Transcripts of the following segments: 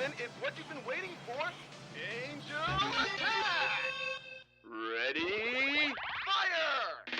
gentlemen, it's what you've been waiting for. Angel attack! Ready? Fire!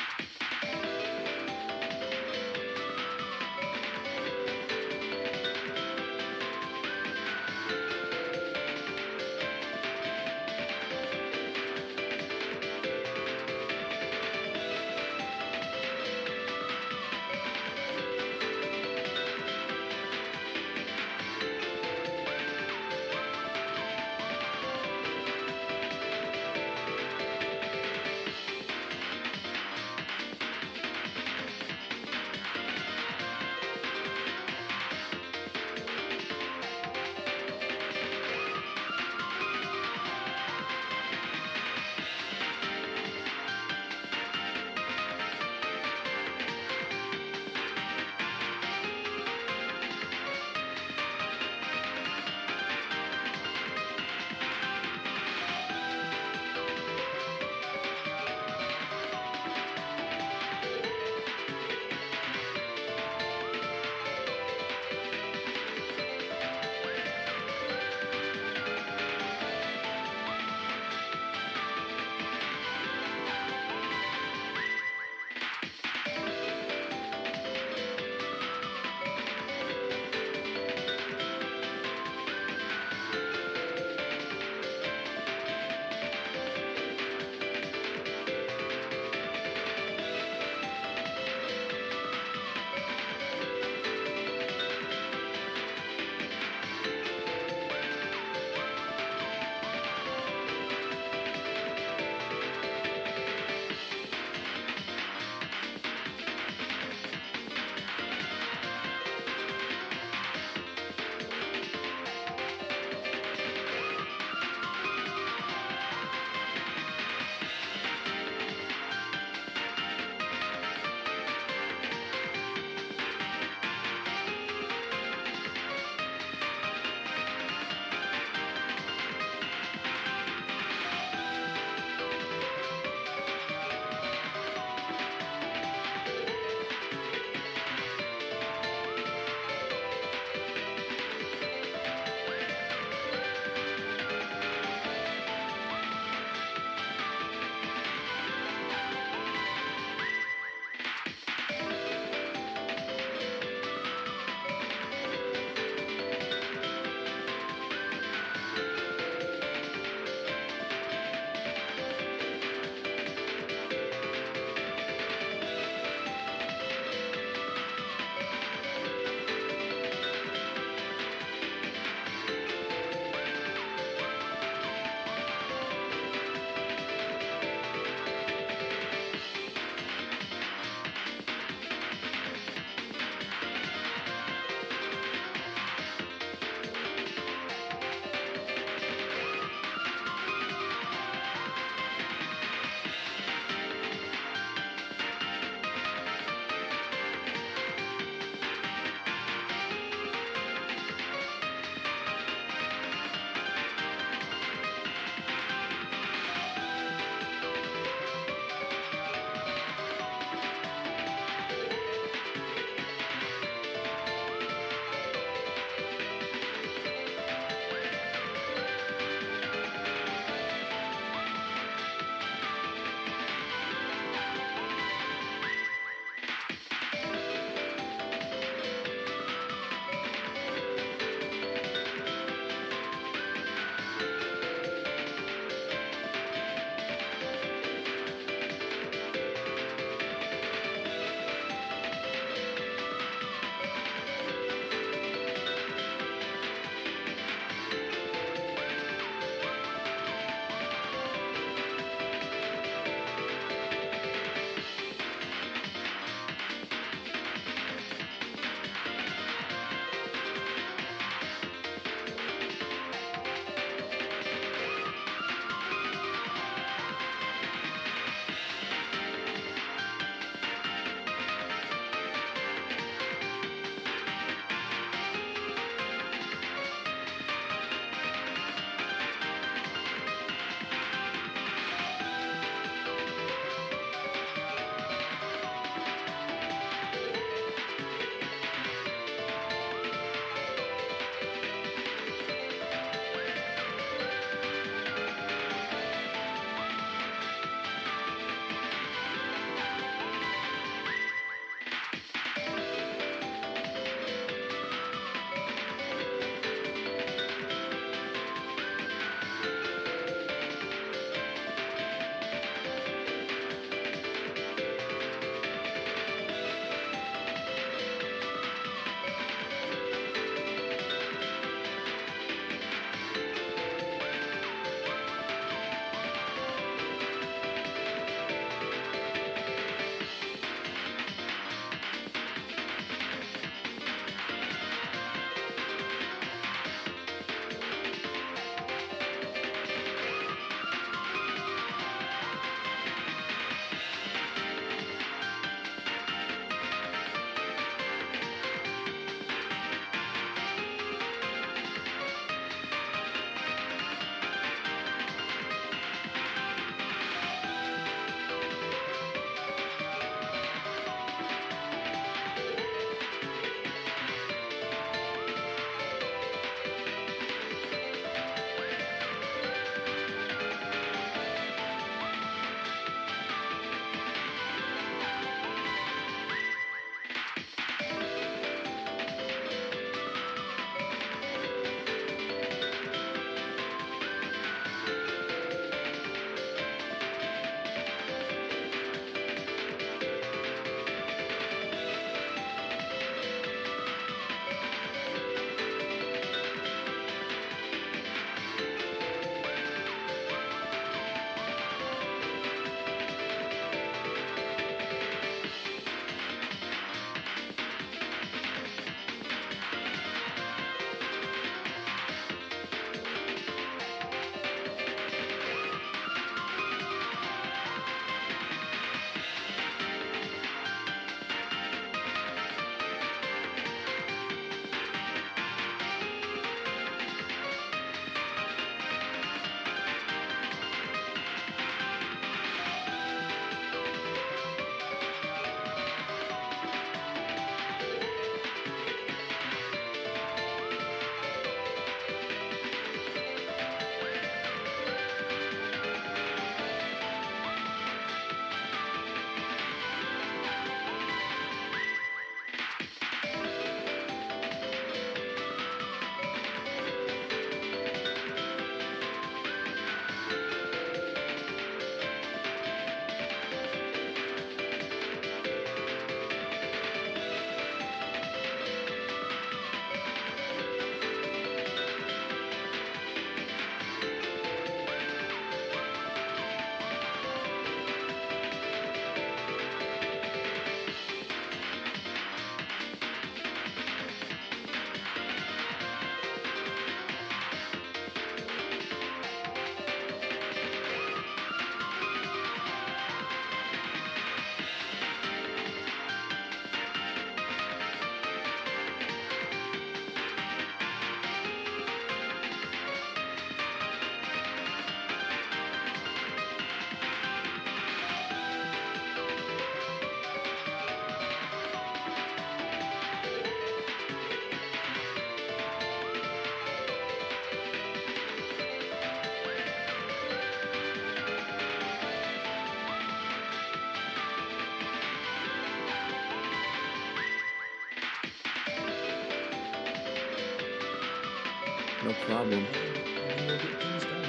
No problem. We will get things going.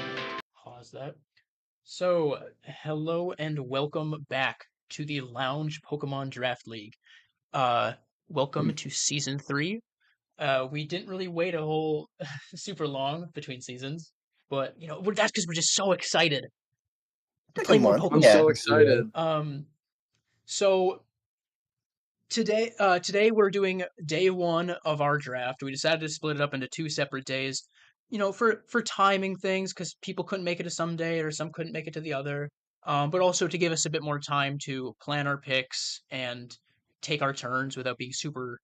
Pause that. So, hello and welcome back to the Lounge Pokemon Draft League. Uh, Welcome to season 3. We didn't really wait a whole super long between seasons, but that's because we're just so excited to Like a play more month. I'm Yeah. Pokemon. so excited. Um, so today we're doing day one of our draft. We decided to split it up into two separate days, for timing things because people couldn't make it to some day or some couldn't make it to the other. But also to give us a bit more time to plan our picks and take our turns without being super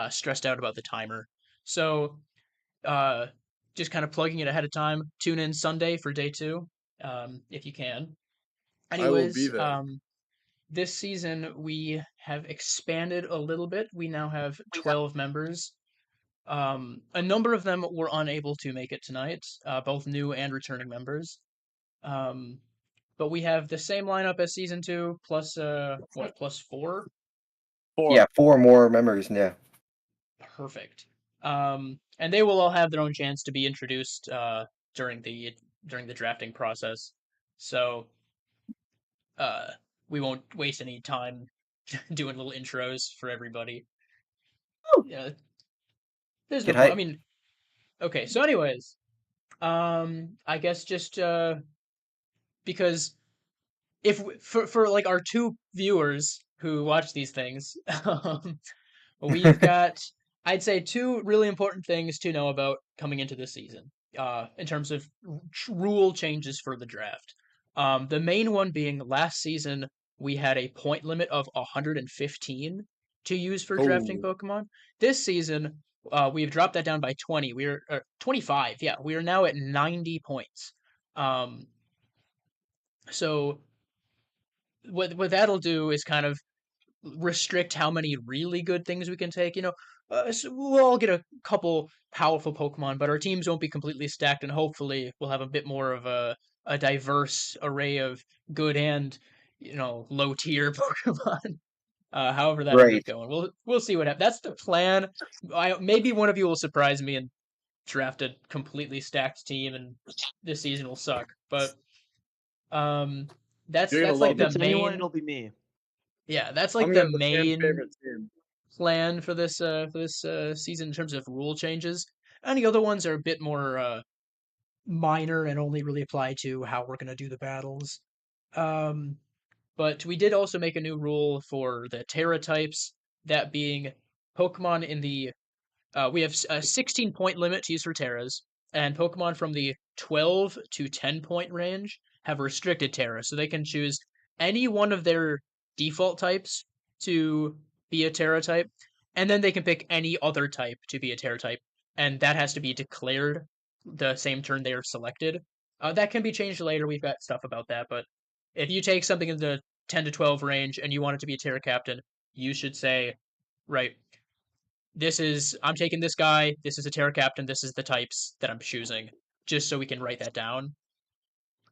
stressed out about the timer. So uh, just kind of plugging it ahead of time. Tune in Sunday for day two, if you can. I will be Anyways, there. this season we have expanded a little bit. We now have 12 members. A number of them were unable to make it tonight, both new and returning members. Um, but we have the same lineup as season two, plus plus four. Yeah, 4. 4 more members. Yeah. Perfect. And they will all have their own chance to be introduced during the drafting process. So uh, we won't waste any time doing little intros for everybody. Yeah, there's no Get point. I hype. mean, okay. So, anyways, I guess just because if for like our two viewers who watch these things, we've got, I'd say, two really important things to know about coming into this season, in terms of rule changes for the draft. The main one being last season we had a point limit of 115 to use for drafting Oh, Pokemon. This season, we've dropped that down by 20. We're 25. Yeah, we are now at 90 points. Um, so what that'll do is kind of restrict how many really good things we can take. So we'll all get a couple powerful Pokemon, but our teams won't be completely stacked, and hopefully we'll have a bit more of a diverse array of good and low tier Pokemon. However that ends up Right. going, we'll see what happens. That's the plan. Maybe one of you will surprise me and draft a completely stacked team, and this season will suck. But um, that's you're gonna that's like love If the it. it's anyone, main it'll be me. yeah, that's I'm like gonna the have the fan main favorite team. plan for this season in terms of rule changes. Any other ones are a bit more minor and only really apply to how we're gonna do the battles. Um, but we did also make a new rule for the Terra types, that being Pokemon in the we have a 16 point limit to use for Terras, and Pokemon from the 12 to 10 point range have restricted Terra, so they can choose any one of their default types to be a Terra type, and then they can pick any other type to be a Terra type, and that has to be declared the same turn they are selected. That can be changed later. We've got stuff about that, but if you take something in the 10 to 12 range and you want it to be a Terra Captain, you should say, right, I'm taking this guy, this is a Terra Captain, this is the types that I'm choosing, just so we can write that down.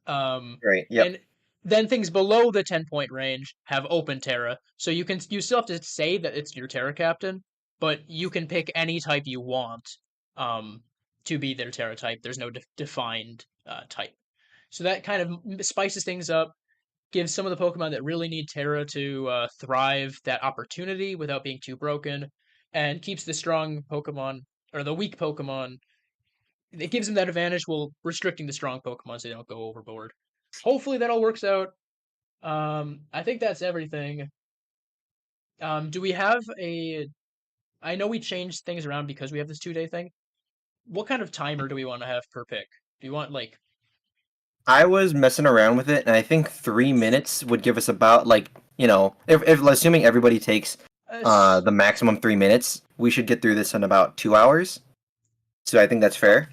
Um, Right. Yep. and then things below the 10 point range have open Terra, so you still have to say that it's your Terra Captain, but you can pick any type you want um, to be their Terra type. There's no defined type. So that kind of spices things up, gives some of the Pokemon that really need Terra to thrive that opportunity without being too broken, and keeps the strong Pokemon or the weak Pokemon. It gives them that advantage while restricting the strong Pokemon so they don't go overboard. Hopefully that all works out. I think that's everything. Do we have a? I know we changed things around because we have this 2 day thing. What kind of timer do we want to have per pick? Do you want like I was messing around with it, and I think 3 minutes would give us about like if assuming everybody takes a s- the maximum 3 minutes, we should get through this in about 2 hours. So I think that's fair.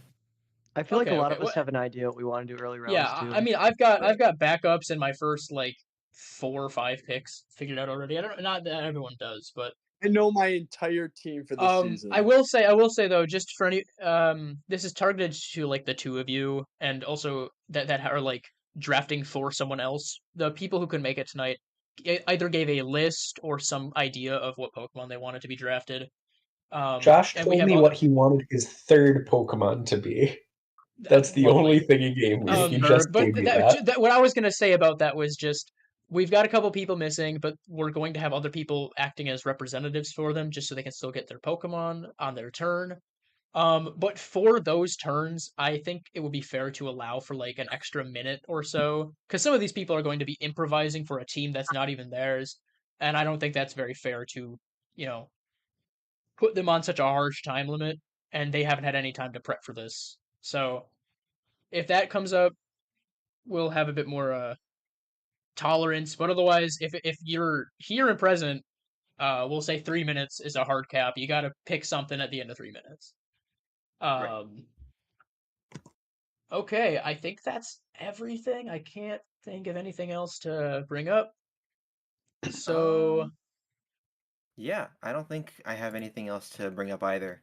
I feel like a okay, lot okay. of us have an idea what we want to do early Yeah, rounds I too. mean, I've Right. got backups in my first like 4 or 5 picks figured out already. I don't Not that everyone does, but I know my entire team for this I season. will say though, just for any this is targeted to like the two of you, and also that are like drafting for someone else. The people who could make it tonight either gave a list or some idea of what Pokemon they wanted to be drafted. Josh and we told have me other. what he wanted his third Pokemon to be. That's the Lovely. only thing he gave me. He just But gave me that. what I was gonna say about that was just we've got a couple people missing, but we're going to have other people acting as representatives for them, just so they can still get their Pokemon on their turn. But for those turns, I think it would be fair to allow for like an extra minute or so, because some of these people are going to be improvising for a team that's not even theirs, and I don't think that's very fair to, you know, put them on such a harsh time limit, and they haven't had any time to prep for this. So if that comes up, we'll have a bit more tolerance. But otherwise, if you're here and present, we'll say 3 minutes is a hard cap. You got to pick something at the end of 3 minutes. Um, Okay, I think that's everything. I can't think of anything else to bring up. So, Yeah, I don't think I have anything else to bring up either.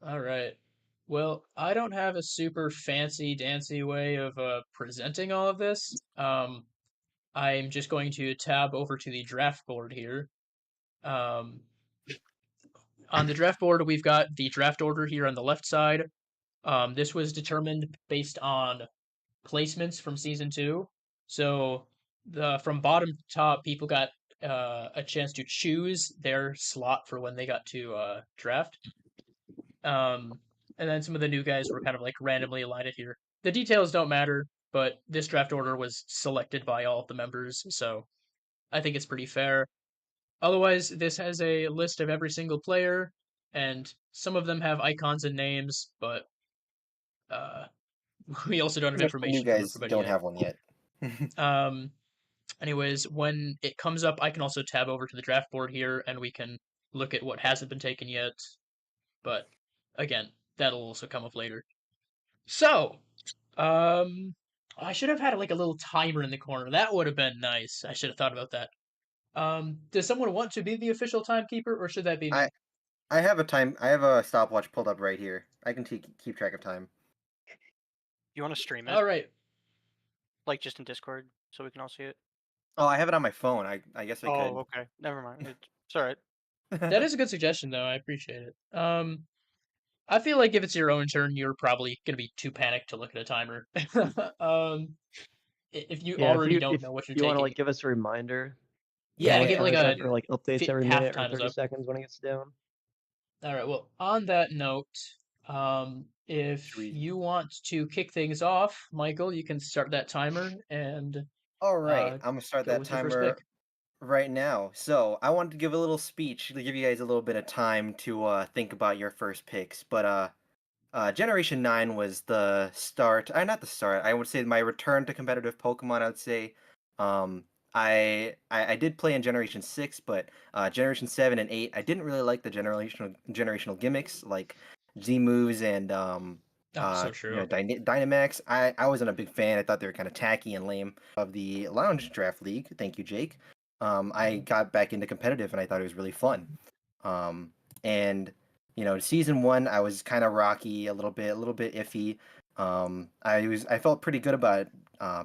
all right. Well, I don't have a super fancy dancy way of presenting all of this. I'm just going to tab over to the draft board here. Um, on the draft board, we've got the draft order here on the left side. This was determined based on placements from season 2. So the from bottom to top, people got a chance to choose their slot for when they got to draft. And then some of the new guys were kind of like randomly aligned here. The details don't matter, but this draft order was selected by all of the members, so I think it's pretty fair. Otherwise, this has a list of every single player, and some of them have icons and names, but uh, we also don't have Pretty much the new information from guys everybody don't yet. have one yet. Um, Anyways, when it comes up, I can also tab over to the draft board here, and we can look at what hasn't been taken yet. But again, that'll also come up later. So, I should have had like a little timer in the corner. That would have been nice. I should have thought about that. Does someone want to be the official timekeeper, or should that be me? I have a stopwatch pulled up right here. I can keep track of time. You want to stream it? All right. Like just in Discord so we can all see it? Oh, I have it on my phone. I guess I could. Oh, okay. Never mind. It's alright. That is a good suggestion, though. I appreciate it. I feel like if it's your own turn, you're probably gonna be too panicked to look at a timer. If you already don't know what you're you want to taking, like give us a reminder. yeah, Like, give it like timer's a up or like updates every half minute or time's 30 up. seconds when it gets down. All right. Well, on that note, if Should we- you want to kick things off, Michael, you can start that timer and All right, uh, I'm gonna start go that with your first timer pick. right now. So I wanted to give a little speech to give you guys a little bit of time to think about your first picks. But Generation 9 was the start. Not the start. I would say my return to competitive Pokemon. I would say. Um, I did play in Generation 6, but Generation 7 and 8, I didn't really like the generational gimmicks like Z moves and So true. Dynamax. I wasn't a big fan. I thought they were kind of tacky and lame. Of the Lounge Draft League, thank you, Jake. I got back into competitive and I thought it was really fun. And season 1 I was kind of rocky, a little bit iffy. I felt pretty good about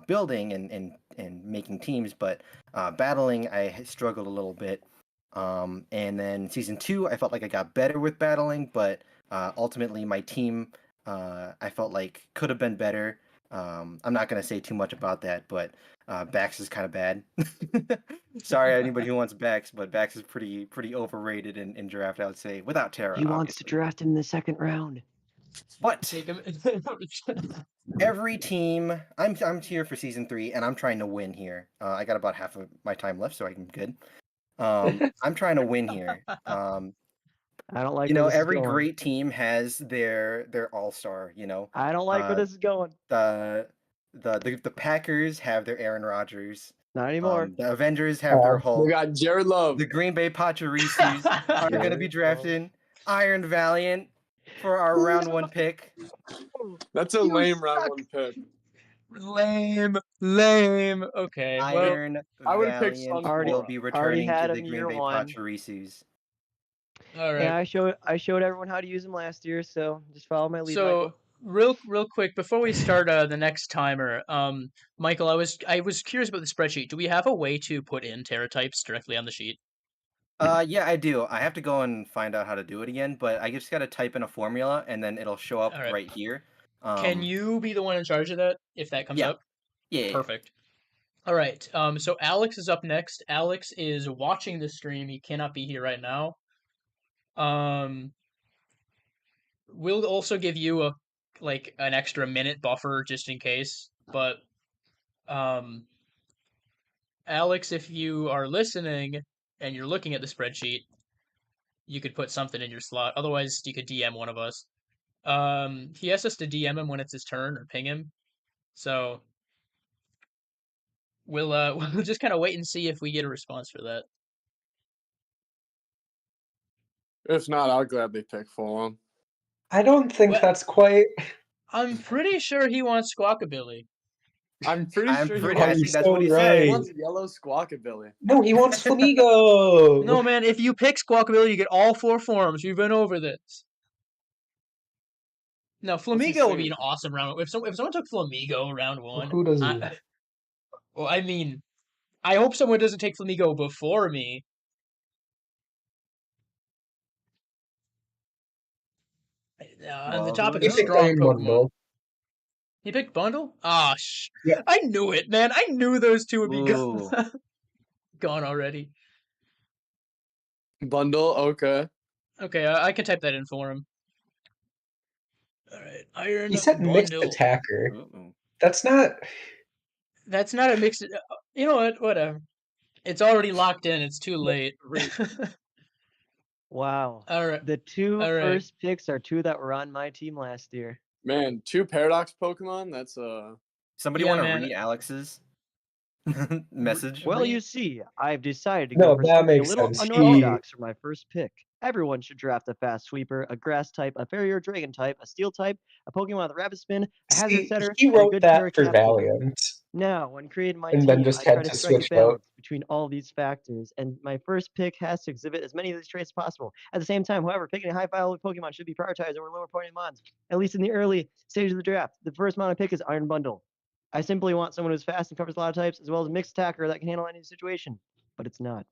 building and making teams, but battling I struggled a little bit. And then season 2 I felt like I got better with battling, but ultimately my team I felt like could have been better. I'm not gonna say too much about that, but Bax is kind of bad. Sorry, anybody who wants Bax, but Bax is pretty overrated in draft. I would say without Terra. He wants obviously. to draft him in the second round. But Take him. every team, I'm here for season 3, and I'm trying to win here. I got about half of my time left, so I'm good. I'm trying to win here. I don't like where this Every is going. great team has their all-star. I don't like where this is going. The Packers have their Aaron Rodgers. Not anymore. The Avengers have their Hulk. We got Jared Love. The Green Bay Pachirisus are going to be drafting Iron Valiant for our round 1 pick. That's a lame round 1 pick. Lame. Okay. Iron I would've picked Valiant Sunflora. will be returning had to the him Green year Bay 1. Pachirisus. All right. Yeah, I showed everyone how to use them last year, so just follow my lead. So Michael. real quick before we start the next timer, Michael, I was curious about the spreadsheet. Do we have a way to put in Terra types directly on the sheet? Yeah, I do. I have to go and find out how to do it again, but I just gotta type in a formula and then it'll show up All right. right here. Can you be the one in charge of that if that comes Yeah. up? Yeah. Perfect. All right. So Alex is up next. Alex is watching the stream. He cannot be here right now. We'll also give you an extra minute buffer just in case. But Alex, if you are listening and you're looking at the spreadsheet, you could put something in your slot. Otherwise, you could DM one of us. He asks us to DM him when it's his turn or ping him. So we'll we'll just kind of wait and see if we get a response for that. If not, I'll gladly pick Fulham. I don't think Well- that's quite. I'm pretty sure he wants Squawkabilly. I'm pretty I'm sure pretty- he I wants, think that's so what he he right. wants yellow Squawkabilly. No, he wants Flamigo. No, man, if you pick Squawkabilly, you get all 4 forms. We've been over this. No, What's he Flamigo would be saying? an awesome round. If someone took Flamigo round 1, Who does he? well, I mean, I hope someone doesn't take Flamigo before me. On the Well, topic who of He picked strong Iron Pokemon. Bundle. He picked Bundle? Ah, Yeah. I knew it, man. I knew those two would be Ooh. gone already. Bundle, okay. Okay, I can type that in for him. All right, Iron He said mixed Bundle. attacker. Ooh. That's not. That's not a mix. You know what? Whatever. It's already locked in. It's too late. Wow. All right. The two All right. first picks are two that were on my team last year. Man, 2 Paradox Pokemon? That's Somebody Yeah, want to man. read Alex's message? Well, you see, I've decided to No, go for that something a makes little sense. unorthodox for my first pick. Everyone should draft a fast sweeper, a grass type, a fairy or dragon type, a steel type, a Pokemon with a rapid spin, a hazard See, setter, he and a wrote good that Terra for Capsule. Valiant. Now, when creating my And team, then just I try had to to strike a switch out. balance between all these factors, and my first pick has to exhibit as many of these traits as possible. At the same time, however, picking a high-value Pokemon should be prioritized over lower Pokemons, at least in the early stage of the draft. The first one I pick is Iron Bundle. I simply want someone who's fast and covers a lot of types, as well as a mixed attacker that can handle any situation, but it's not.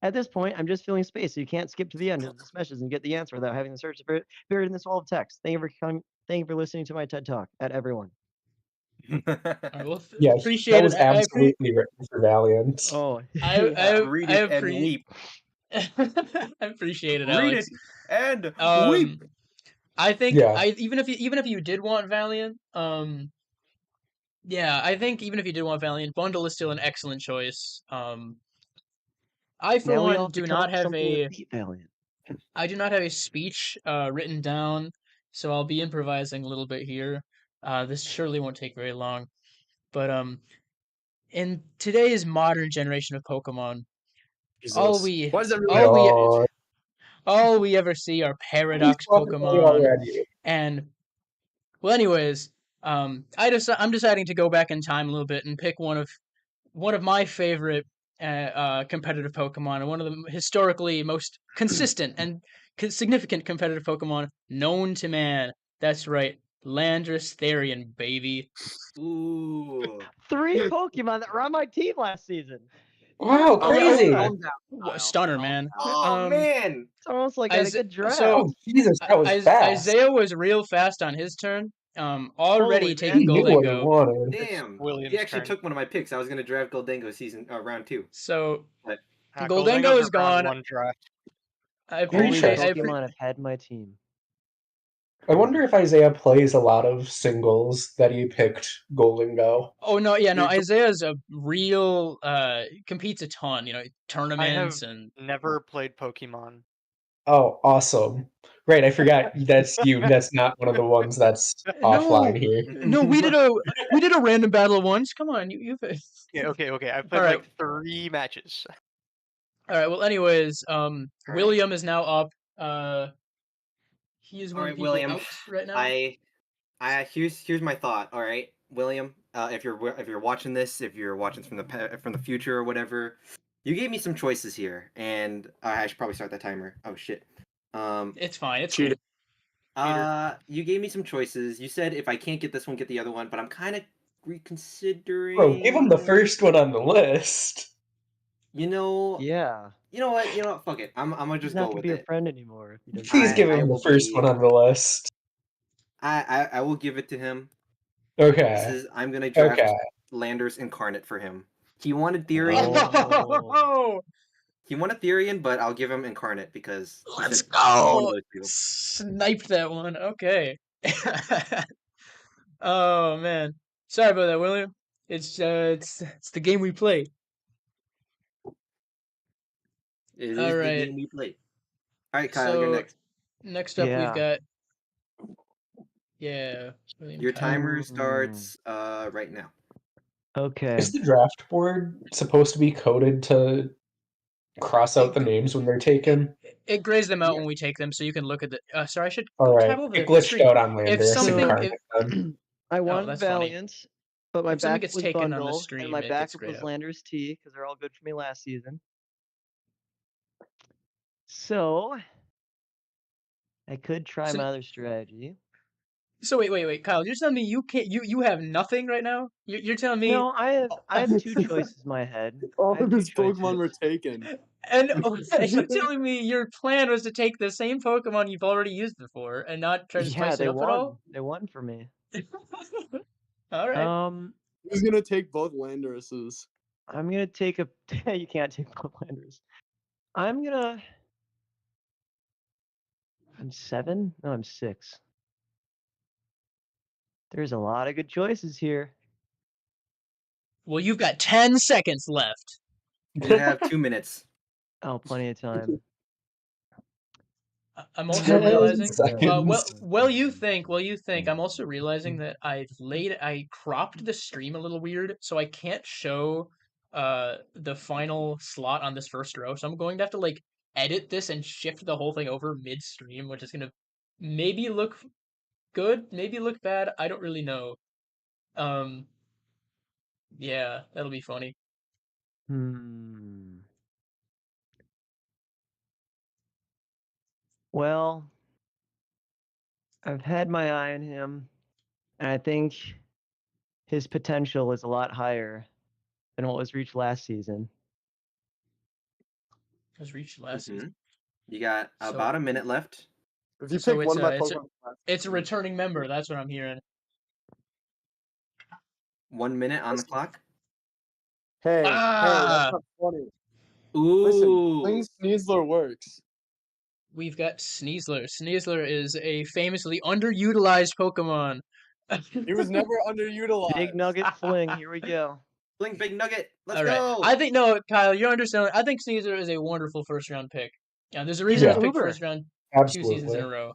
At this point, I'm just filling space, so you can't skip to the end of this message and get the answer without having the search buried in this wall of text. Thank you for listening to my TED Talk, at everyone. All right, well, Yeah, appreciate that was it. I absolutely written for Valiant. Oh, Read it and weep. I appreciate it, Read Alex. it and weep. I think Yeah. even if you did want Valiant, yeah, I think even if you did want Valiant, Bundle is still an excellent choice. I for now we all one have to do come not up with have something to a beat Valiant. I do not have a speech written down, so I'll be improvising a little bit here. This surely won't take very long, but in today's modern generation of Pokemon, all Jesus. we Why does everyone all we God. all we ever see are paradox He's talking Pokemon, already. and well, anyways, I'm deciding to go back in time a little bit and pick one of my favorite competitive Pokemon and one of the historically most consistent and significant competitive Pokemon known to man. That's right, Landorus Therian, baby. Ooh. 3 Pokemon that were on my team last season. Wow, Oh, crazy. Stunner, man. Oh man. It's almost like I had a good draft. So Oh, Jesus, that was fast. Isaiah was real fast on his turn. Already Holy taking He knew what he Goldengo. wanted. Damn. William's He actually turn. took one of my picks. I was gonna draft Goldengo season round 2. So Ah, Goldengo Goldengo's is a round gone. 1 draft. I Only appreciate. Pokemon have had my team. I wonder if Isaiah plays a lot of singles that he picked Goldengo. Oh no, yeah, no. Dude, Isaiah's a real competes a ton. Tournaments and Never played Pokemon. Oh, awesome. Right, I forgot that's you. That's not one of the ones that's offline here. No, we did a random battle once. Come on, you've. Okay. I've played Alright. like 3 matches. All right. Well, anyways, right. William is now up. He is one All of right, the people William. out right now. I here's my thought. All right, William. If you're watching this, if you're watching from the future or whatever, you gave me some choices here, and I should probably start that timer. Oh shit. It's fine. It's Cheater. You gave me some choices. You said if I can't get this one, get the other one, but I'm kind of reconsidering. Bro, give him the first one on the list. You know, Yeah. You know what? Fuck it. I'm gonna He's just not go gonna with be a it. friend anymore if he doesn't. Please give I him the will first be- one on the list. I will give it to him. Okay. I'm gonna draft Okay. Landers Incarnate for him. He wanted Therian. Oh. He wanted Therian, but I'll give him Incarnate because he Let's said one go! of those two. Sniped that one. Okay. Oh man, sorry about that, William. It's the game we play. It All is the right. game we play. All right, Kyle, So you're next. next up, we've Yeah. got William Your Kyle. timer Mm. starts right now. Okay. Is the draft board supposed to be coded to cross out the names when they're taken? It grays them out Yeah. when we take them, so you can look at the. Sorry, I should All right. tab over It the glitched screen. out on If Landers something, Incarnate then. I won that's funny. Valiant, but my If something backup gets was taken on the Bundle, stream, and my it gets backup grayed was out. Landers T because they're all good for me last season. So I could try So- my other strategy. So wait, Kyle, you're telling me you can't? You have nothing right now? You're telling me? No, I have two choices in my head. All I have of two his Pokemon were choices. taken. And you're telling me your plan was to take the same Pokemon you've already used before and not try to Yeah, spice it they up at all? won. They won for me. All right. Who's gonna take both Landerses? I'm gonna take a. You can't take both Landers. I'm 7. No, I'm 6. There's a lot of good choices here. Well, you've got 10 seconds left. You have 2 minutes. Oh, plenty of time. I'm also 10 realizing. seconds. Well, you think. I'm also realizing that I cropped the stream a little weird, so I can't show the final slot on this first row. So I'm going to have to like edit this and shift the whole thing over mid-stream, which is gonna maybe look good, maybe look bad. I don't really know. Yeah, that'll be funny. Well, I've had my eye on him, and I think his potential is a lot higher than what was reached last season. It was reached last Mhm. season. You got So- about a minute left. If you So pick one of my it's Pokemon, It's a returning member. That's what I'm hearing. 1 minute on the Listen. clock. hey, Ah! that's not funny. Ooh. Listen, Sling Sneasler works. We've got Sneasler. Sneasler is a famously underutilized Pokemon. He was never underutilized. Big Nugget Fling. Here we go. Fling Big Nugget. Let's All right. go. I think no, Kyle, you understand. I think Sneasler is a wonderful first round pick. Yeah, there's a reason Yeah. it's picked Uber. first round 2 seasons in Absolutely. a row.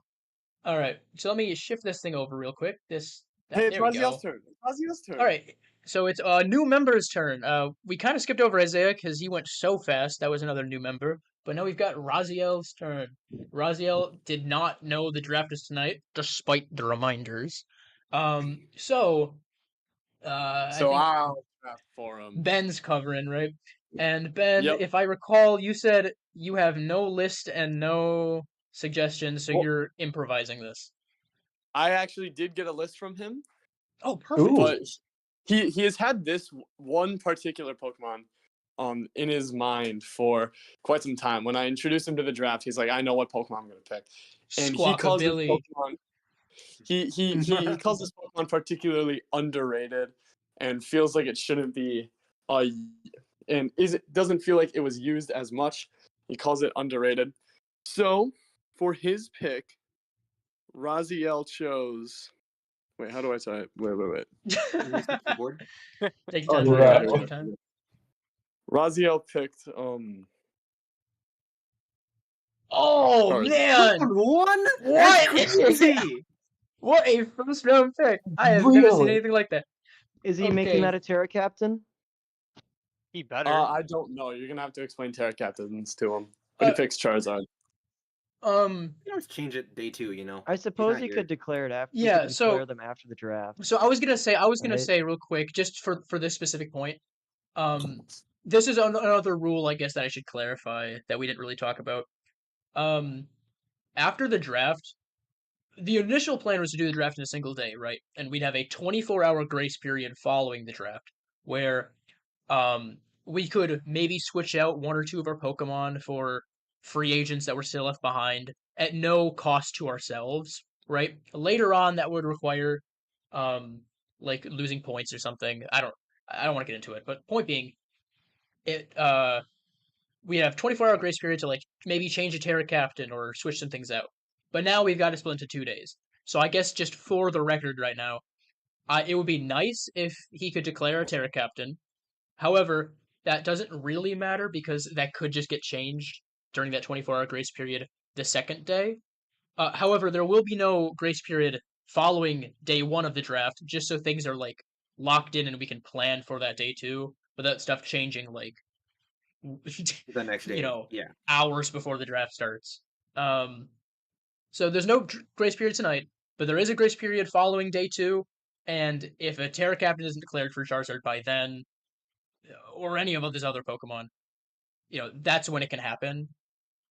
All right, so let me shift this thing over real quick. Hey, it's there we go. Raziel's turn. It's Raziel's turn. All right, so it's a new member's turn. We kind of skipped over Isaiah because he went so fast. That was another new member. But now we've got Raziel's turn. Raziel did not know the draft is tonight, despite the reminders. So I think I'll draft for him. Ben's covering, right? And Ben, Yep. if I recall, you said you have no list and no suggestions, so Well- you're improvising this. I actually did get a list from him, Oh, perfect. Ooh. but he has had this one particular Pokemon in his mind for quite some time. When I introduced him to the draft, he's like, I know what Pokemon I'm gonna pick. And he calls this Squawkabilly. Pokemon he calls this Pokemon particularly underrated and feels like it shouldn't be and doesn't feel like it was used as much. He calls it underrated. So for his pick, Raziel chose. Wait, how do I say it? Wait. Use the keyboard. Take your Oh, time. yeah. Take your time. Raziel picked Oh Sorry. man! One? What? That's crazy. What a first round pick! I have never seen Really? anything like that. Is he Okay. making that a Terra Captain? He better. I don't know. You're gonna have to explain Terra Captains to him. But he picks Charizard. You can always change it day 2, you know. I suppose not he here. could declare it after. Yeah, He could so- declare them after the draft. So I was gonna Right. say real quick, just for this specific point. This is another rule, I guess, that I should clarify that we didn't really talk about. After the draft, the initial plan was to do the draft in a single day, right? And we'd have a 24-hour grace period following the draft, where we could maybe switch out one or two of our Pokemon for free agents that were still left behind at no cost to ourselves, right? Later on, that would require, like losing points or something. I don't want to get into it, but point being, we have 24-hour grace period to like maybe change a Terra Captain or switch some things out. But now we've got to split into 2 days. So I guess just for the record right now, it would be nice if he could declare a Terra Captain. However, that doesn't really matter because that could just get changed during that 24-hour grace period the second day. However, there will be no grace period following day one of the draft, just so things are like locked in and we can plan for that day too, without stuff changing like The next day. Yeah. hours before the draft starts. So there's no grace period tonight, but there is a grace period following day two. And if a Terra Captain isn't declared for Charizard by then, or any of these other Pokemon, that's when it can happen.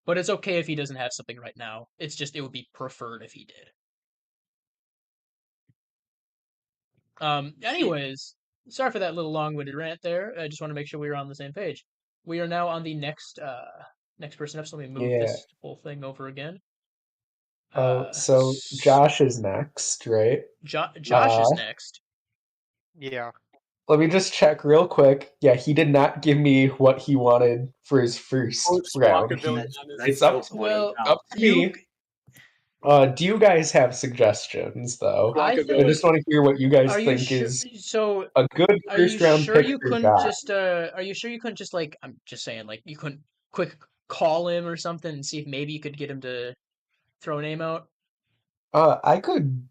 But it's okay if he doesn't have something right now. It's just it would be preferred if he did. Anyways, sorry for that little long-winded rant there. I just want to make sure we were on the same page. We are now on the next person up, so let me move this whole thing over again. So Josh is next, right? Josh is next. Yeah. Let me just check real quick. Yeah, he did not give me what he wanted for his first round. It's up to me. Do you guys have suggestions, though? I just want to hear what you guys think is a good first round pick for Josh. Are you sure you couldn't just like, I'm just saying, like, you couldn't quick call him or something and see if maybe you could get him to throw a name out? I could.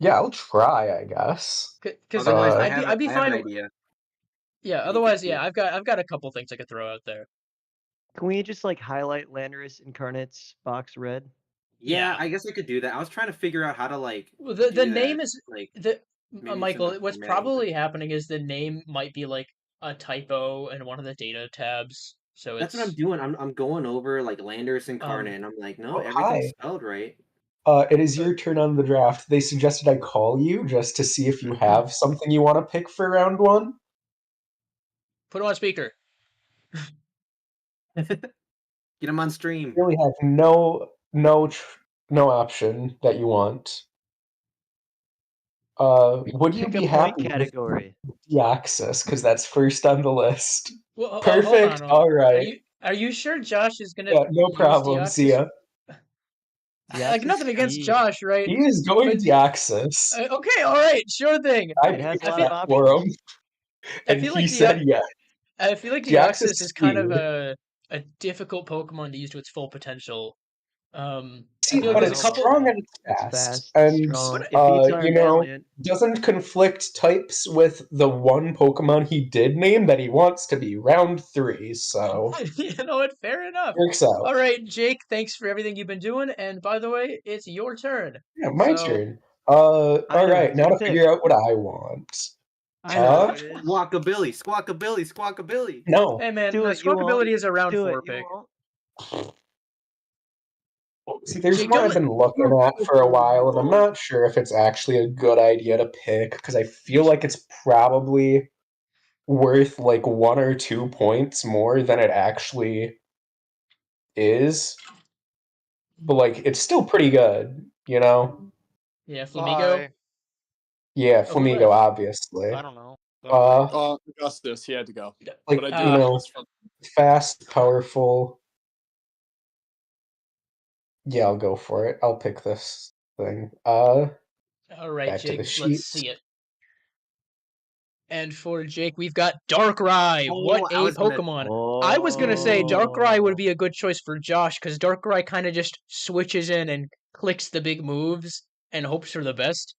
Yeah, I'll try, I guess. Because I'd be have fine. an idea. Yeah. Otherwise, yeah, I've got a couple things I could throw out there. Can we just like highlight Landorus Incarnate's box red? Yeah, I guess I could do that. I was trying to figure out how to like. Well, the name that. is Like Michael. What's probably happening is the name might be like a typo in one of the data tabs. So that's what I'm doing. I'm going over like Landorus Incarnate, and I'm like, no, everything's spelled right. It is your turn on the draft. They suggested I call you just to see if you have something you want to pick for round one. Put him on speaker. Get him on stream. You really have no option that you want. Would you be happy category with Deoxys? Because that's first on the list. Well, perfect. Hold on. All right. Are you sure Josh is gonna? Yeah, no problem. See ya. Like nothing against Josh, right? He is going Deoxys. Okay, all right, sure thing. I picked that for him, and he said yes. I feel like Deoxys is kind of a difficult Pokemon to use to its full potential. See, I feel but like it's strong and fast, and doesn't conflict types with the one Pokemon he did name that he wants to be round 3. So you know what? Fair enough. Works out. All right, Jake. Thanks for everything you've been doing. And by the way, it's your turn. Yeah, my turn. All right, now to figure out what I want. Squawkabilly. No. Hey man, Squawkabilly is a round 4 pick. See, there's one I've been looking at for a while, and I'm not sure if it's actually a good idea to pick, because I feel like it's probably worth like 1 or 2 points more than it actually is. But like, it's still pretty good, you know? Yeah, Flamigo? Yeah, Flamigo, obviously. I don't know. Augustus, he had to go. Like, but you know, fast, powerful. Yeah, I'll go for it. I'll pick this thing. All right, back Jake, to the sheet. let's see it. And for Jake, we've got Darkrai. What a Pokemon. I was going to say Darkrai would be a good choice for Josh, because Darkrai kind of just switches in and clicks the big moves and hopes for the best.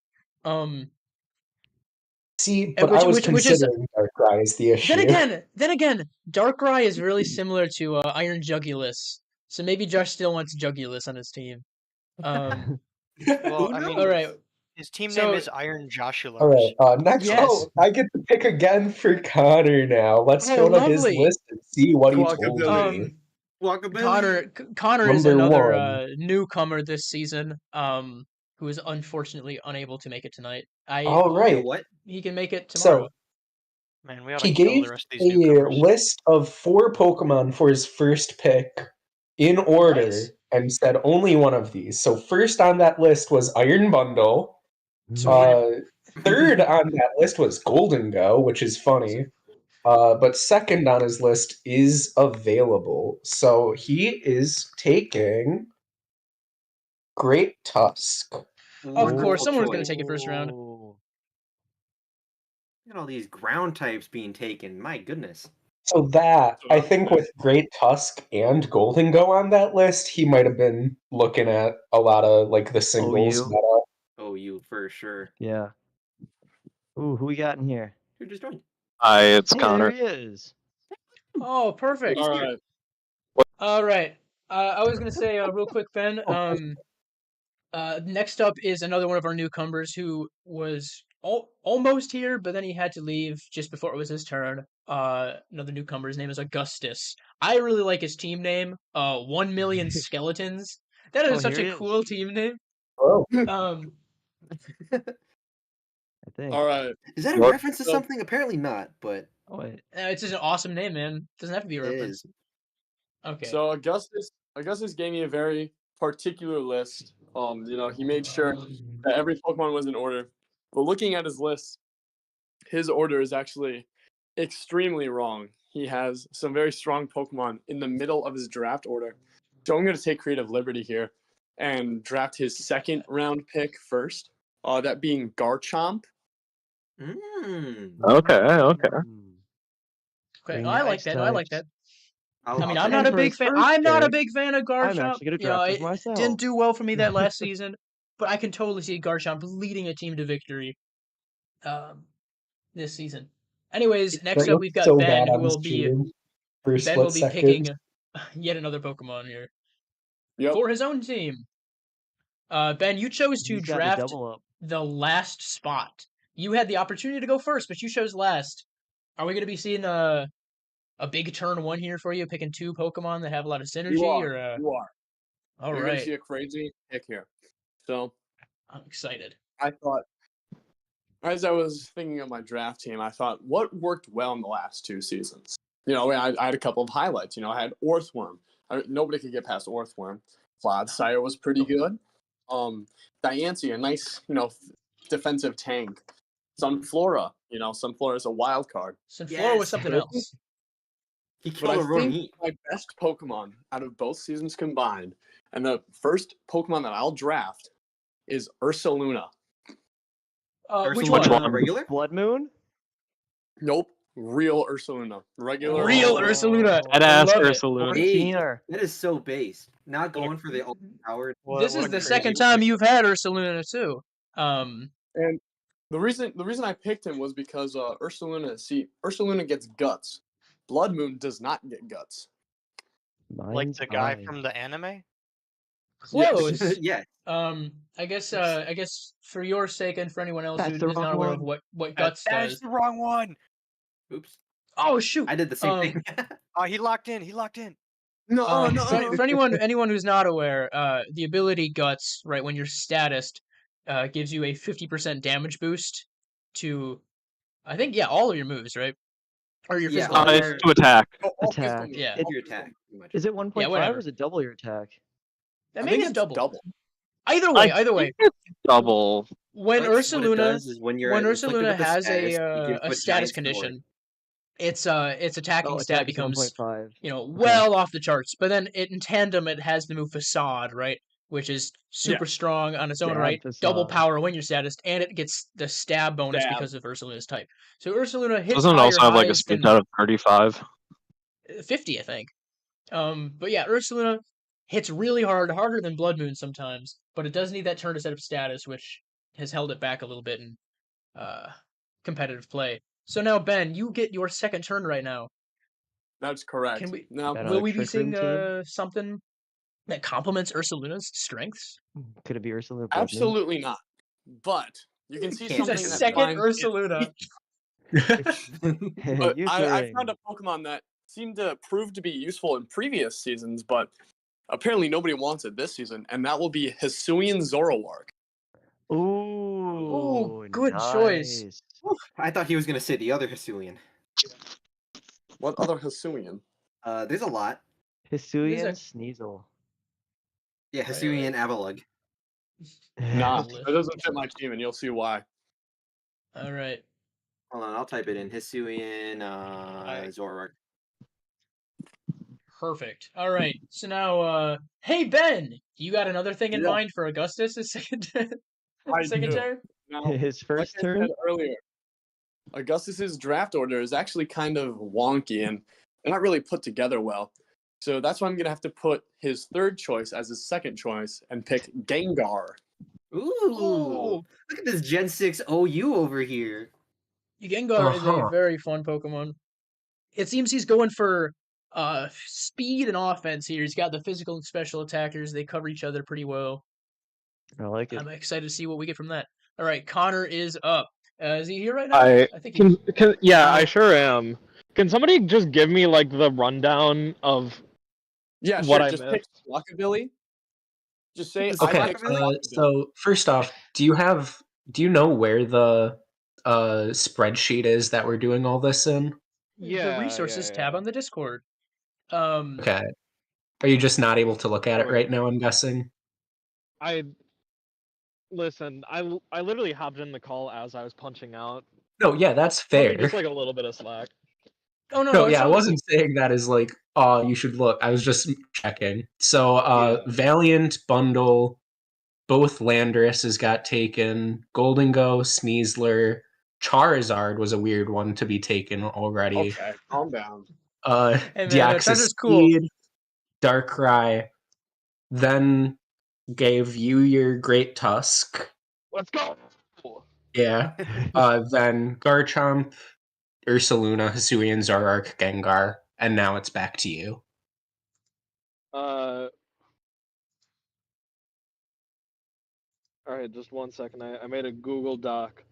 See, but I was considering Darkrai as the issue. Then again, Darkrai is really similar to Iron Jugulus, so maybe Josh still wants Jugulus on his team. Well, I mean, all right. His team name is Iron Joshulus. All right, next. Yes. Oh, I get to pick again for Connor now. Let's go to his list and see what he told me. Connor is another newcomer this season, who is unfortunately unable to make it tonight. All right. What? He can make it tomorrow. Man, we ought He to kill gave the rest of these a newcomers. list of 4 Pokemon for his first pick in order Nice. and said only one of these. So first on that list was Iron Bundle. Sweet. Third on that list was Golden Go, which is funny. But second on his list is Available. So he is taking Great Tusk. Of Wonderful course, someone's going choice. to take it first round. Ooh. Look at all these ground types being taken. My goodness. So that, I think with Great Tusk and Golden Go on that list, he might have been looking at a lot of like the singles OU. meta. Oh, you for sure. Yeah. Ooh, who we got in here? Who just joined? Hi, it's Hey, Connor. there he is. Oh, perfect. All right. All right. I was going to say real quick, Ben. Next up is another one of our newcomers who was almost here, but then he had to leave just before it was his turn. Another newcomer. His name is Augustus. I really like his team name. 1 Million Skeletons. That is Oh, such here a he is. cool team name. Oh, I think. All right. Is that a What? reference to something? Apparently not, but Oh, wait. It's just an awesome name, man. Doesn't have to be a it reference. is. Okay. So Augustus gave me a very particular list. He made sure that every Pokemon was in order. But looking at his list, his order is actually extremely wrong. He has some very strong Pokemon in the middle of his draft order. So I'm going to take creative liberty here and draft his second round pick first. That being Garchomp. Okay. Okay, Bring I the like ice that. I like types. that. I'll I mean, take I'm not it. a for big his fan. first I'm not a pick, big fan of I'm Garchomp. actually gonna draft this It myself. didn't do well for me that last season, but I can totally see Garchomp leading a team to victory this season. Anyways, next that up looked we've got so Ben, bad who on will be stream for a Ben will split be second. picking yet another Pokemon here Yep. for his own team. Ben, you chose to He's got the draft double up. the last spot. You had the opportunity to go first, but you chose last. Are we going to be seeing a big turn one here for you, picking 2 Pokemon that have a lot of synergy? You are. Or You are. all You're going to right, see a crazy pick here. So I'm excited. I thought, as I was thinking of my draft team, I thought, what worked well in the last 2 seasons? I had a couple of highlights. I had Orthworm. Nobody could get past Orthworm. Clodsire was pretty good. Diancie, a nice, defensive tank. Sunflora, Sunflora is a wild card. Sunflora was something else. He But killed I a Ronin. think my best Pokemon out of both seasons combined, and the first Pokemon that I'll draft is Ursaluna. Which Ursaluna one? regular? Blood Moon? Nope, real Ursaluna. Regular. Real Ursaluna. I Badass love it. Ursaluna. Hey, 14er. that is so base. Not going for the powered. This is the second time you've had Ursaluna too. And the reason I picked him was because Ursaluna gets guts. Blood Moon does not get guts. Like Mine's the guy eye. from the anime? Close. Yes. I guess for your sake and for anyone else That's who's the not wrong aware of one. what guts That's does. the wrong one. Oops. Oh shoot! I did the same thing. Oh, he locked in. He locked in. No. For anyone who's not aware, the ability Guts, right, when you're statist, gives you a 50% damage boost to, I think, all of your moves, right? Or your Yeah, physical all moves. It's to attack. Attack. Yeah. Your attack. Pretty much. Is it 1.5 whatever. or is it double your attack? That I maybe think it's double. double. Either way. think it's double. When Guts, what it Ursaluna, does is when you're inflicted Ursaluna with a has status, it gives a you a status giant condition, sword. its attacking Oh, stat attack is becomes 1.5. well off the charts. But then in tandem, it has the move Facade, right, which is super Yeah. strong on its own Stab right, double Facade. power when you're statist, and it gets the stab bonus Stab. because of Ursaluna's type. So Ursaluna hits Doesn't it higher also have like a highs speed than out of 35? 50, I think. But yeah, Ursaluna hits really hard, harder than Blood Moon sometimes, but it does need that turn to set up status, which has held it back a little bit in competitive play. So now, Ben, you get your second turn right now. That's correct. Can we? Now, Got Will a we be Trick Room seeing something that complements Ursaluna's strengths? Could it be Ursula Blood Moon? absolutely not. But you can see Can't She's a something that second finds- Ursaluna. But Use I the ring. found a Pokemon that seemed to prove to be useful in previous seasons, but apparently nobody wants it this season, and that will be Hisuian Zoroark. Ooh, good choice. nice. I thought he was gonna say the other Hisuian. What other Hisuian? There's a lot. Hisuian There's Sneasel. Yeah, Right, Hisuian Avalug. Nah, List. that doesn't fit my team, and you'll see why. All right. Hold on, I'll type it in. Hisuian Zoroark. Perfect. All right. So now, hey Ben, you got another thing in Yeah. mind for Augustus' second I second do. turn? Now, His like first I turn. said earlier, Augustus's draft order is actually kind of wonky and they're not really put together well. So that's why I'm gonna have to put his third choice as his second choice and pick Gengar. Ooh, Oh, look at this Gen 6 OU over here. Gengar is a Uh-huh. very fun Pokemon. It seems he's going for speed and offense here. He's got the physical and special attackers. They cover each other pretty well. I like it. I'm excited to see what we get from that. All right, Connor is up. Is he here right now? I think he is. yeah, I sure am. Can somebody just give me like the rundown of Yeah, what sure. I Just pick missed? Rockabilly. Just say This I Okay, picked Rockabilly? Rockabilly. so first off, do you know where the spreadsheet is that we're doing all this in? The Yeah, resources tab on the Discord. Okay. Are you just not able to look at Oh, it wait. right now, I'm guessing? I listen. I literally hopped in the call as I was punching out. No, yeah, that's Cut me fair. just like a little bit of slack. Oh no, No, it's yeah, I all wasn't saying that as like, oh, you should look. I was just checking. So, Yeah. Valiant bundle, both Landorus's got taken. Golden Ghost, Sneasler, Charizard was a weird one to be taken already. Okay, calm down. Hey man, Deoxys Charizard's cool. Speed, Darkrai, then gave you your Great Tusk. Let's go. Yeah. Then Garchomp, Ursaluna, Hisuian, Zoroark, Gengar, and now it's back to you. All right, just one second. I made a Google Doc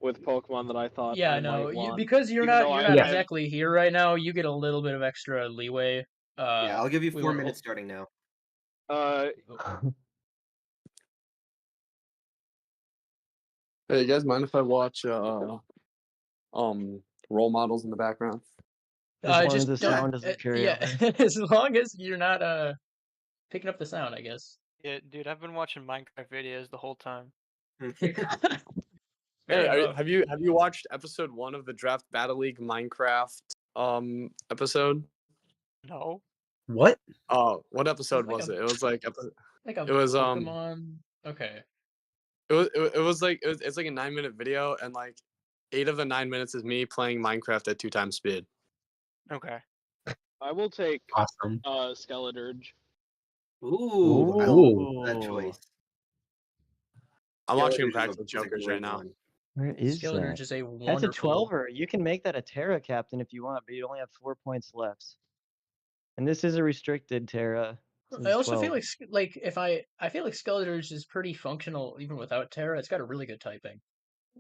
with Pokemon that I thought Yeah, I no, might want. because you're even not though you're I, not Yeah. exactly here right now. You get a little bit of extra leeway. Yeah, I'll give you we 4 were- minutes starting now. Hey, you guys mind if I watch role models in the background? As long just as the don't. sound doesn't carry Yeah, over. as long as you're not picking up the sound, I guess. Yeah, dude, I've been watching Minecraft videos the whole time. Fair Hey, enough. have you watched episode 1 of the Draft Battle League Minecraft episode? No. What? Oh, what episode like was a- it? It was like Like a it was Pokemon. Okay. it's like a 9-minute video, and like 8 of the 9 minutes is me playing Minecraft at 2 times speed. Okay. I will take Awesome. Skeleturge. Ooh, I Ooh. love that choice. I'm watching Skeleturge is a Practical Jokers great right now. one. Where is Skeleturge that? is a That's a wonderful. 12er. You can make that a Terra captain if you want, but you only have 4 points left. And this is a restricted Terra. I also feel like if I feel like Skeleturge is pretty functional even without Terra. It's got a really good typing.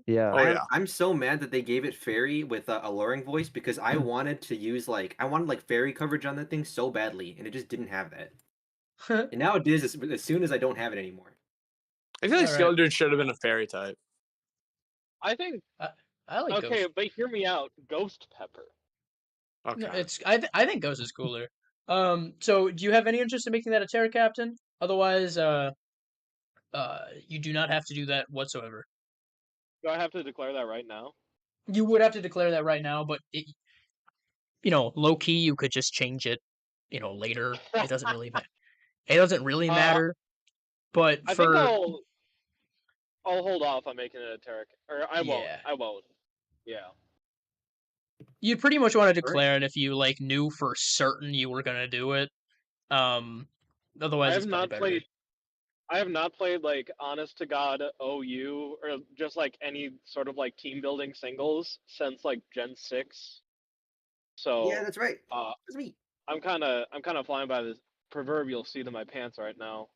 Yeah. Oh yeah. I'm so mad that they gave it fairy with a alluring voice because I wanted to use I wanted like fairy coverage on that thing so badly, and it just didn't have that. And now it is as soon as I don't have it anymore. I feel like All right. Skeleturge should have been a fairy type. I think. I like Okay, Ghost. but hear me out. Ghost Pepper. Okay. No, I think Ghost is cooler. So do you have any interest in making that a Terra captain? Otherwise, you do not have to do that whatsoever. Do I have to declare that right now? You would have to declare that right now, but low key, you could just change it, later. It doesn't really matter. It doesn't really matter. But I think I'll hold off on making it a Terra, or I won't. Yeah. I won't. Yeah. you'd pretty much want to Alright. declare it if you knew for certain you were gonna do it. Otherwise, it's probably better. I have not played honest to god OU or just any sort of team building singles since Gen 6. So Yeah, that's right. That's me. I'm kind of flying by the proverbial seat of my pants right now.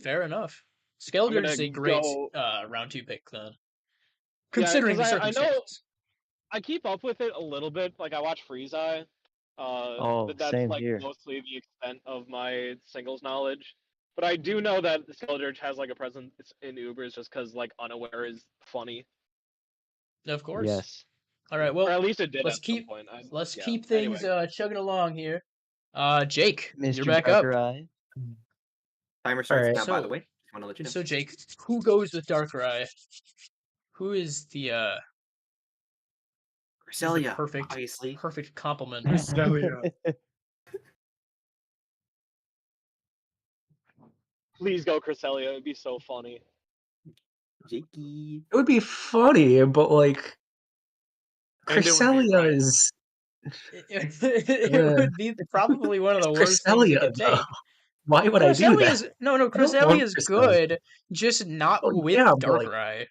Fair enough. Skeleturge is a great go... round 2 pick then, yeah, considering the I know circumstances. I keep up with it a little bit. I watch Freeze Eye. But that's same here. mostly the extent of my singles knowledge. But I do know that Skeleturge has a presence in Ubers just because Unaware is funny. Of course. Yes. All right. Or Well, at least it did let's at some keep point. let's Yeah. keep things Anyway. chugging along here. Jake, you're Mr. back up. Darkrai. Timer starts Alright. now. By the So- way, just want to let you know. So Jake, who goes with Darkrai? Who is the Cresselia, perfect obviously. perfect complement? Please go Cresselia. It'd be so funny. Jakey. It would be funny, but like And it would be Cresselia right. is It would be probably one of the worst things you Cresselia could though. take. Why would I do that? Cresselia's no, I don't Cresselia want is Cresselia. good, just not Well, with yeah, but, like- Darkrai.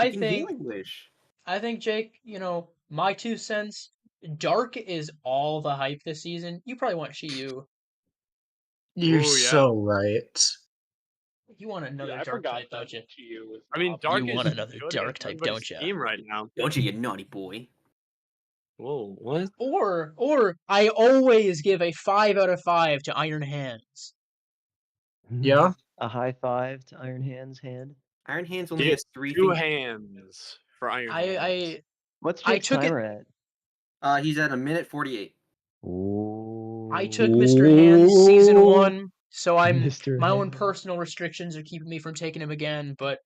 You can healing wish. I think Jake, my 2 cents, Dark is all the hype this season. You probably want Shiyu. You're Ooh, yeah. so right. You want another Yeah, I dark forgot type, that don't you? Shiyu was I mean, up. Dark You is want another good dark against type, everybody's don't ya? team right now. Don't you naughty boy? Whoa, what? Or I always give a 5 out of 5 to Iron Hands. Yeah. A high five to Iron Hands hand. Iron Hands He only gets has 3 two fingers. hands for Iron Hands. What's I Jake's took it- timer at? He's at 1:48. Ooh. I took Mr. Hands season Ooh. 1, so Mr. my own Hands. personal restrictions are keeping me from taking him again. But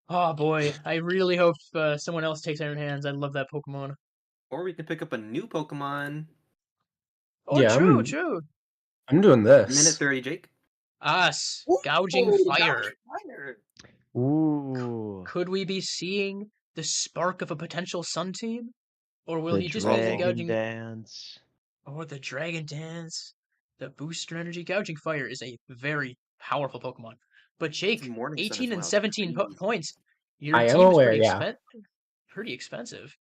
oh boy, I really hope someone else takes Iron Hands. I love that Pokemon. Or we can pick up a new Pokemon. Oh, Yeah, true. I'm doing this. 1:30, Jake. Us, gouging fire. Ooh. Could we be seeing the spark of a potential Sun team, or will The he just be Dragon gouging? Dance. Or the Dragon Dance, the booster energy. Gouging Fire is a very powerful Pokemon. But Jake, Morning Sun 18 as and well. 17 Crazy. points. Your I am team's aware, yeah. pretty expensive.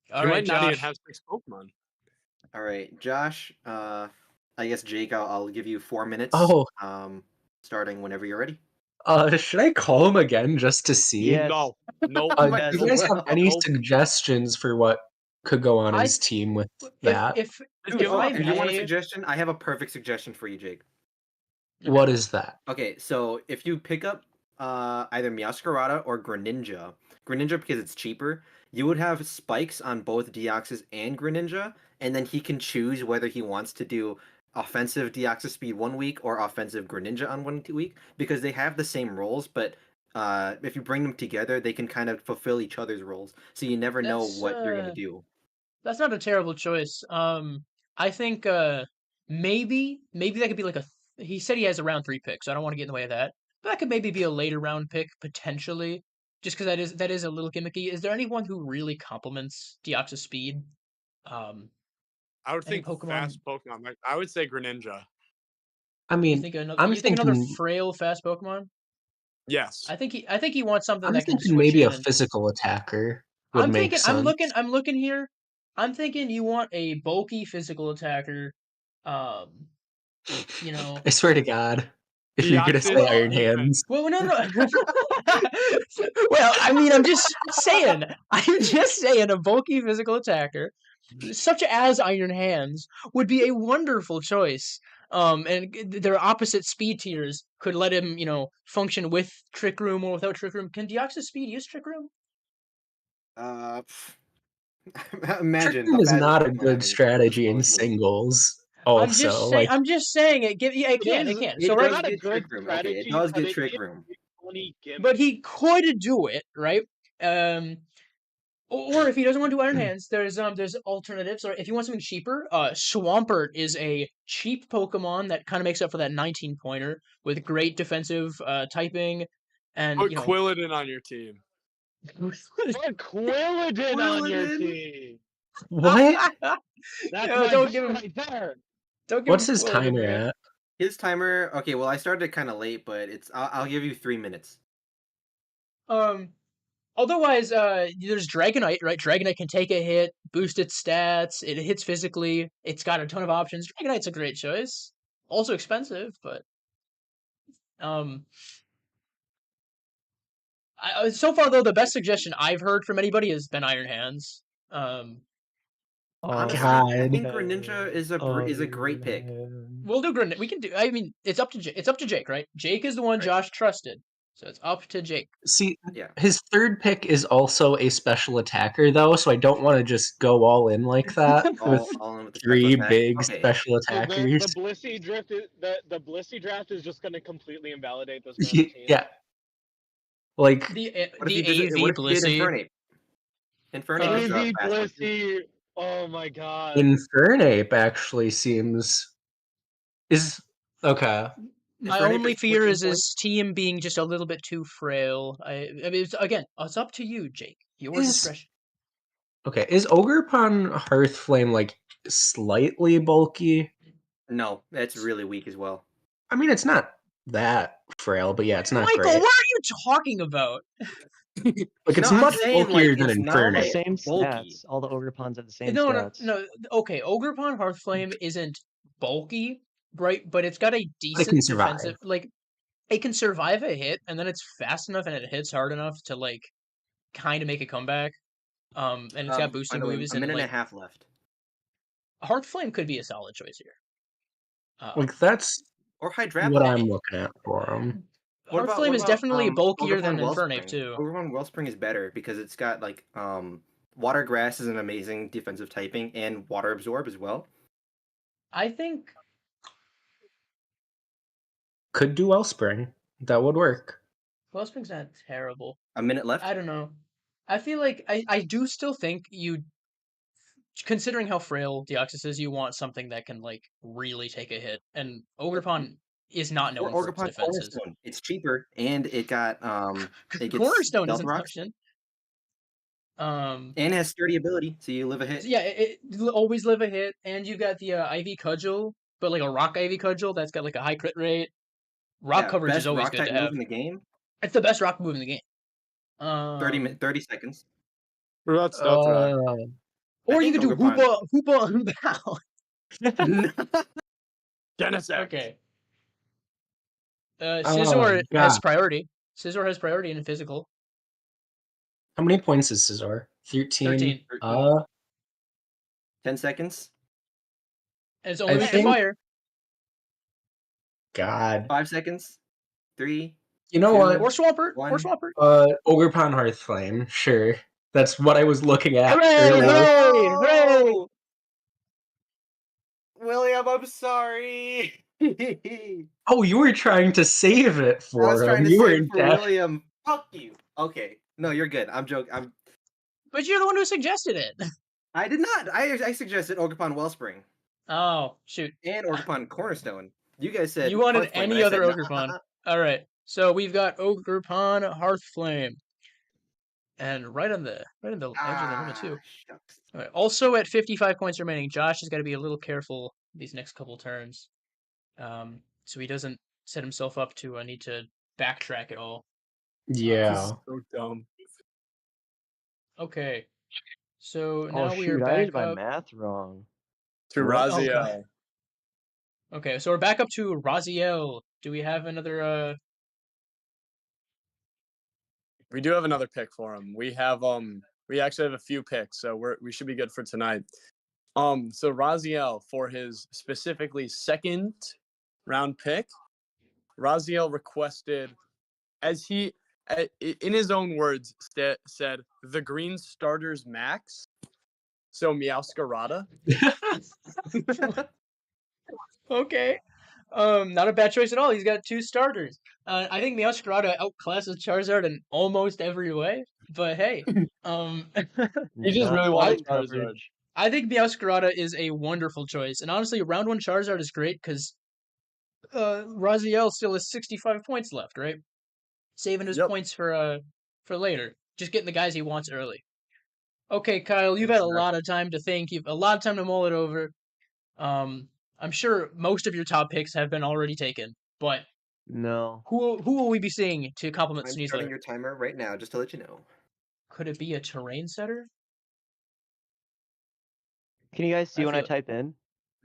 He All right, might not even Josh. have 6 Pokemon. All right, Josh. I guess Jake, I'll give you 4 minutes. Oh. Starting whenever you're ready. Should I call him again just to see? Yes. No. Nope. Might Do you as guys have well. any Nope. suggestions for what could go on his team with that? If Just give him I a If you want a may, suggestion, I have a perfect suggestion for you, Jake. What is that? Okay, so if you pick up either Meowscarada or Greninja because it's cheaper, you would have spikes on both Deoxys and Greninja, and then he can choose whether he wants to do offensive Deoxys speed 1 week or offensive Greninja on 1 week, because they have the same roles, but if you bring them together, they can kind of fulfill each other's roles, so you never know what you're gonna do. that's not a terrible choice. I think maybe that could be like he said he has a round 3 pick, so I don't want to get in the way of that. But that could maybe be a later round pick potentially, just because that is a little gimmicky. Is there anyone who really complements Deoxys speed? I would Any think Pokemon- fast Pokemon. Like, I would say Greninja. I You mean, think another? I'm You think another thinking- frail fast Pokemon? Yes. I think he wants something I'm that can thinking switch maybe in a and. physical attacker would make sense. I'm looking here. I'm thinking you want a bulky physical attacker. You know. I swear to God, if you're gonna say Deoxys Iron defense. Hands, Well, no. Well, I mean, I'm just saying. A bulky physical attacker, such as Iron Hands, would be a wonderful choice. And their opposite speed tiers could let him, function with Trick Room or without Trick Room. Can Deoxys Speed use Trick Room? Imagine Trick Room the is fastest not a Pokemon good having strategy in explosive moves. singles. Also, I'm just saying it. It can. It So does right, get Trick Room. Okay, it does get Trick Room. but he could do it, right? Or if he doesn't want to do Iron Hands, there's alternatives. Or if you want something cheaper, Swampert is a cheap Pokemon that kind of makes up for that 19 pointer with great defensive typing, and Put Quilladin on your team. Put Quilladin on your Quilladin? team. what? That's No, my don't guy give him- right there. Don't give What's him his Quilladin, timer man. at? His timer. Okay, well I started kind of late, but I'll give you 3 minutes. Otherwise, there's Dragonite, right? Dragonite can take a hit, boost its stats, it hits physically, it's got a ton of options. Dragonite's a great choice. Also expensive, but so far though, the best suggestion I've heard from anybody has been Iron Hands. Honestly, God. I think Greninja is a great pick. We'll do Greninja. We can do. I mean, it's up to Jake, right? Jake is the one Right. Josh trusted, So it's up to Jake. See, Yeah. his third pick is also a special attacker, though, so I don't want to just go all in like that with All in with the three special attack. big Okay. special So attackers. the Blissey drift is, the Blissey draft is just going to completely invalidate this man's team. Yeah. Like, The What if the he AV did Blissey. Infernape? Infernape AV is fast. Blissey. Oh my god. Infernape actually seems is okay. My Infernape only is fear 14 is his team being just a little bit too frail. I mean, it's up to you, Jake. Your discretion. Okay, is Ogerpon Hearthflame like slightly bulky? No, that's really weak as well. I mean, it's not that frail, but yeah, it's not Michael, great. what are you talking about? Like, it's No, I'm much saying, bulkier like, than it's not, All the like, Infernape. same bulky. stats. All the Ogrepons have the same No, stats. Okay, Ogerpon Hearthflame isn't bulky, right? But it's got a But it decent can survive. defensive. Like, it can survive a hit, and then it's fast enough and it hits hard enough to like kind of make a comeback. And it's got By boosted the way, moves, a and minute and a like half left. Hearthflame could be a solid choice here. Like, that's Or what Hydraponic. I'm looking at for him. Hearthflame is definitely bulkier than Ogerpon Infernape Wellspring? too. Ogerpon Wellspring is better because it's got like Water Grass is an amazing defensive typing and Water Absorb as well. I think Could do Wellspring. That would work. Wellspring's not terrible. A minute left. I don't know. I feel like I do still think you, considering how frail Deoxys is, you want something that can like really take a hit. And Ogerpon is not known Or for its Ogerpon defenses. Cornerstone. It's cheaper and it got it gets Cornerstone Stealth is an Rocks option. and has sturdy ability, so you live a hit. So yeah, it always live a hit, and you got the Ivy Cudgel, but like a Rock Ivy Cudgel that's got like a high crit rate. Rock Yeah, coverage best is always rock good type to move have. in the game. It's the best rock move in the game. 30 seconds. What about Stealth Rock? Or I you think could do Ogerpon- Hoopa. Genesis. Okay. Scizor God. has priority. Scizor has priority in physical. How many points is Scizor? 13. 13. 10 seconds. And it's only I weak to think- fire. God. 5 seconds. 3. You know Two. what? Or Swampert. One. Or Swampert. Ogerpon Hearthflame. Sure. That's what I was looking at Hooray! earlier. Hooray! William, I'm sorry. Oh, you were trying to save it I for was trying him. to You were save in it for debt. William. Fuck you. Okay. No, you're good. I'm joking. But you're the one who suggested it. I did not. I suggested Ogerpon Wellspring Oh, shoot. and Ogerpon Cornerstone. You guys said You wanted Hearthflame, any and I other said, Ogerpon. Alright. So we've got Ogerpon Hearthflame. And right on the edge of the limit too. Shucks. All right. Also at 55 points remaining, Josh has got to be a little careful these next couple turns, so he doesn't set himself up to need to backtrack at all. Yeah. So dumb. Okay, so Oh now we are shoot, I back did my up. math wrong. To What? Raziel. Okay, so we're back up to Raziel. Do we have another? We do have another pick for him. We actually have a few picks, so we should be good for tonight. So Raziel, for his specifically second round pick, Raziel requested, as he in his own words said, the green starters max. So Meowscarada. Okay, not a bad choice at all. He's got two starters. I think Meowscarada outclasses Charizard in almost every way. But hey, He just Not really a lot wanted of Charizard. coverage. I think Meowscarada is a wonderful choice. And honestly, round one Charizard is great because Raziel still has 65 points left, right? Saving his points for later. Just getting the guys he wants early. Okay, Kyle, you've had a lot of time to think. You've a lot of time to mull it over. I'm sure most of your top picks have been already taken, but No. who will we be seeing to complement I'm starting Sneasler? your timer right now, just to let you know. Could it be a terrain setter? Can you guys see I when I feel- type in?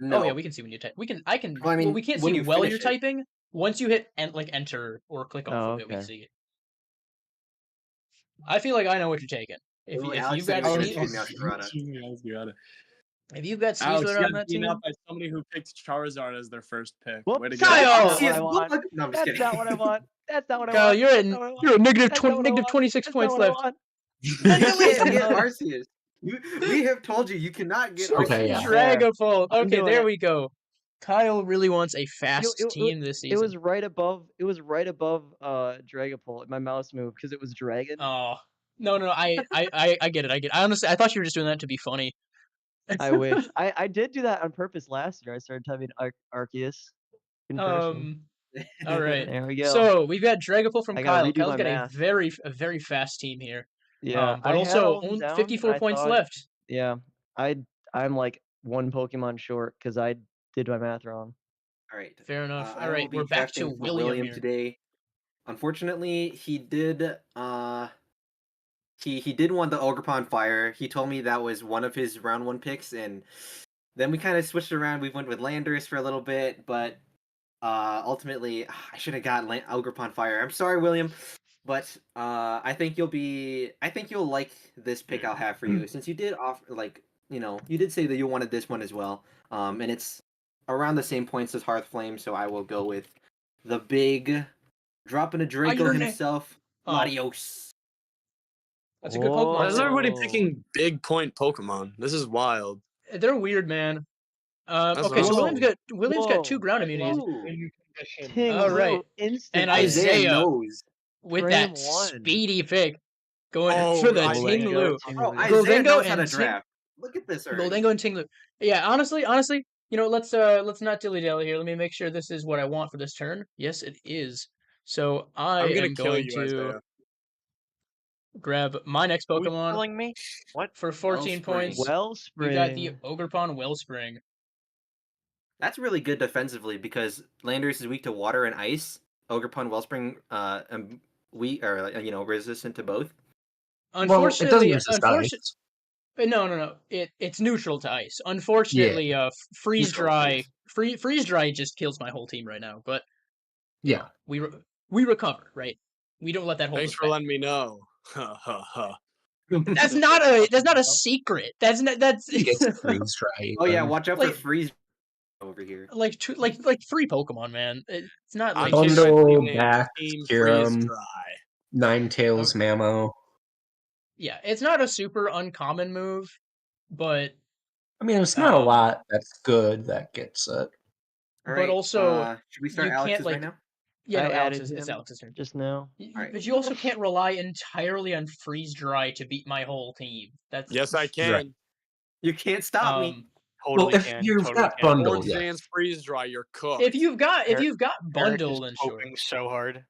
No. Oh yeah, we can see when you type. I can. Well, I mean, we can't when see you while finish you're it. typing. Once you hit enter or click off Oh, of it, we okay. see it. I feel like I know what you're taking. If Literally, you've Alex got said he was Sneasler, gonna choose Meowscarada. Meowscarada. If you've got Alex, Caesar you on got that beaten team, up by somebody who picked Charizard as their first pick. Whoops, Way to go. Kyle! That's not what I Arceus want. Bug! No, I'm just That's kidding. not what I want. That's not what I Kyle, want. you're That's at not what I want. you're at negative That's not what I negative want. 26 That's not points what I left. want. You Negative can't get 26. Arceus. We have told you cannot get Okay, Arceus. yeah. Dragapult. I'm Okay, doing there it. we go. Kyle really wants a It, fast it, team this it season. was right above. It was right above Dragapult. My mouse moved because it was dragon. Oh no, I get it. I get it. I honestly, I thought you were just doing that to be funny. I wish. I did do that on purpose last year. I started typing Arceus in person. All right. There we go. So we've got Dragapult from I gotta Kyle. redo Kyle's my got math. a very fast team here. Yeah, But I had all also of them only down, 54 and I points thought- left. Yeah, I'm like one Pokemon short because I did my math wrong. All right. Fair enough. I All will right, be we're back to drafting for William here. today. Unfortunately, he did he did want the Ogerpon Fire. He told me that was one of his round 1 picks, and then we kind of switched around. We went with Landorus for a little bit, but ultimately I should have got Ogerpon Fire. I'm sorry, William, but I think you'll like this pick I'll have for you, since you did offer, like, you did say that you wanted this one as well. And it's around the same points as Hearthflame, so I will go with the big dropping a Draco Iron- himself, Oh. Latios. That's a good Pokemon. Why is everybody Oh. picking big point Pokemon? This is wild. They're weird, man. That's Okay, so awesome. William's got 2 Whoa. ground I immunities. love Ooh. win condition. Ting All Lu right. instant. And win. Isaiah knows. with Frame that one. speedy pick going Oh, for the Isaiah. Tinglu. Bro, Tinglu. Isaiah Goldengo knows how and to Ting- draft. Look at this already. Goldengo and Tinglu. Yeah, honestly, let's not dilly dally here. Let me make sure this is what I want for this turn. Yes, it is. So I I'm gonna am kill going you, to Isaiah. grab my next Who's Pokemon killing me? What? for 14 Wellspring. points. We got the Ogerpon Wellspring. That's really good defensively because Landorus is weak to water and ice. Ogerpon Wellspring, resistant to both. Unfortunately, resist ice. No. It's neutral to ice. Unfortunately, freeze Neutral dry. ice. Freeze dry just kills my whole team right now. But Yeah. we recover, right? We don't let that hold Thanks us for back. letting me know. Ha ha ha. That's not a secret. That's He gets freeze dry. Oh yeah, watch out for Like- freeze over here. like 3 Pokemon, man. It's not like I'm just- keeping my Bundle, team name Back, Team Kyurem. Freeze Dry. Ninetales, Mamo. yeah, it's not a super uncommon move, but I mean, it's not a lot that's good that gets it. All but right, also, should we start you Alex's can't, like- right now? yeah, no, I added it's him Alex's turn. just now. Alright. But you also can't rely entirely on freeze dry to beat my whole team. That's Yes, I can. Right. You can't stop me. Totally if can. you've Totally got can. bundle, Lord yeah. Sans Freeze Dry, you're cooked. If you've got Eric bundle, is then sure. poking so hard.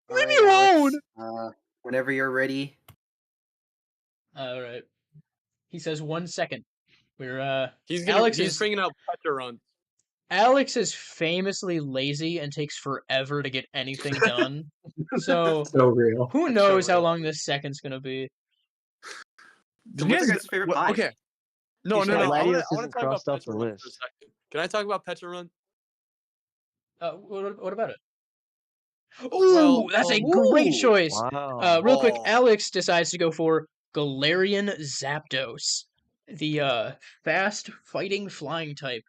All right, me Alex, whenever you're ready. All right. He says 1 second. We're he's Alex bringing out Petarun. Alex is famously lazy and takes forever to get anything done. So So real. who That's knows so how real. long this second's gonna be? So what's your guys' favorite pie? Okay. No. Gladius I want to isn't talk about crossed off the Petarun for a list. second. Can I talk about Petarun? What about it? Ooh, Well, that's a ooh, great choice. Wow. Real quick, Oh. Alex decides to go for Galarian Zapdos, the fast fighting flying type.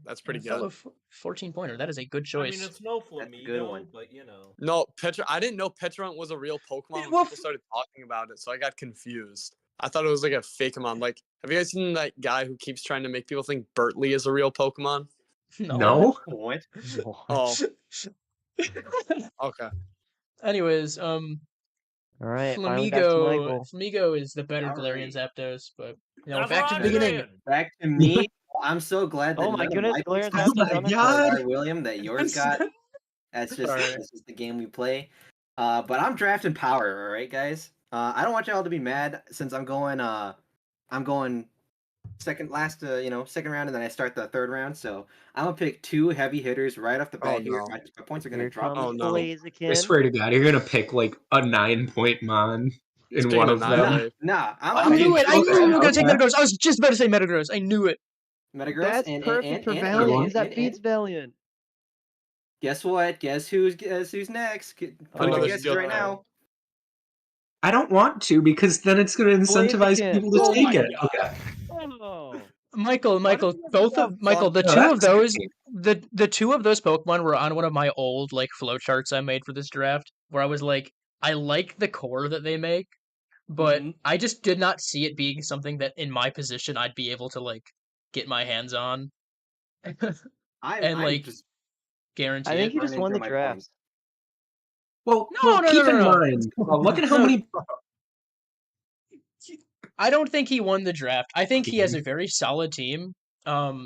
That's pretty Fellow good. 14-pointer. That is a good I choice. mean, it's no That's a good Flamigo, one. but you know. No, I didn't know Petarun was a real Pokemon when well, people started talking about it, so I got confused. I thought it was like a Fakemon. Like, have you guys seen that guy who keeps trying to make people think Bertley is a real Pokemon? No? What? Oh, okay. Anyways, All right, finally back to Michael. Flamigo is the better Galarian Alright. Zapdos, but you know, That's back to what the I'm beginning. saying. Back to me. I'm so glad that Oh my none goodness, of my Galarian picks got Zapdos on taken God. by William, that yours got. That's just Alright. this is the game we play. But I'm drafting power, all right, guys. I don't want y'all to be mad since I'm going second round, and then I start the third round. So I'm gonna pick 2 heavy hitters right off the bat here. no. My points are gonna Here drop. comes Oh, no. Blaziken. I swear to God, you're gonna pick like a 9-point mon He's in picking one a of them. Nihilate. Nah, I knew it! I knew you were gonna take Okay. Metagross! I was just about to say Metagross! I knew it! Metagross. That's and, perfect and, for and, Valiant and- because that beats Valiant. Guess what? Guess who's next? Put your Another guesses Steel right type. now. I don't want to because then it's going to incentivize Blaziken. people to Oh take my it. God. Okay. Oh. Michael, Why don't you guys both have of Michael, fun? the No, two that of was those, great. the two of those Pokemon were on one of my old like flowcharts I made for this draft, where I was like, I like the core that they make, but Mhm. I just did not see it being something that in my position I'd be able to like get my hands on and I'm like just guarantee I think it. you just burning won through the my draft. points. Well, No, no, no, keep no, in no. mind, look at how No. many. I don't think he won the draft. I think he has a very solid team. But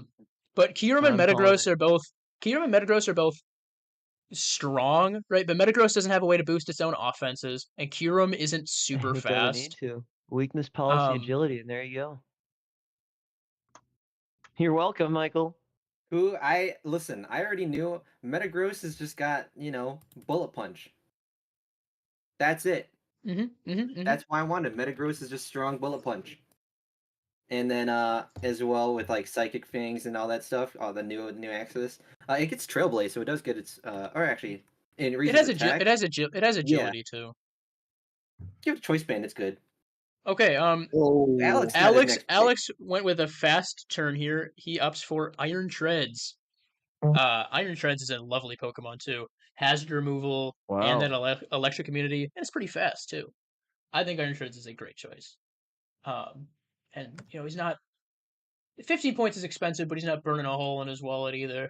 Kyurem and I'm calling Metagross are both strong, right? But Metagross doesn't have a way to boost its own offenses, and Kyurem isn't super It doesn't need fast. to. Weakness, policy, Um, agility, and there you go. You're welcome, Michael. Who I listen, I already knew Metagross has just got, bullet punch. That's it. That's why I wanted. Metagross is just strong bullet punch. And then as well with like Psychic Fangs and all that stuff, all the new access. It gets Trailblaze, so it does get its or actually in it reason has attack. it has agility too. Give it Choice Band, it's good. Okay, Oh. Alex got his next pick. Alex went with a fast turn here. He ups for Iron Treads. Iron Treads is a lovely Pokemon too. Hazard removal and then electric immunity, and it's pretty fast too. I think Iron Treads is a great choice. And he's not 15 points is expensive, but he's not burning a hole in his wallet either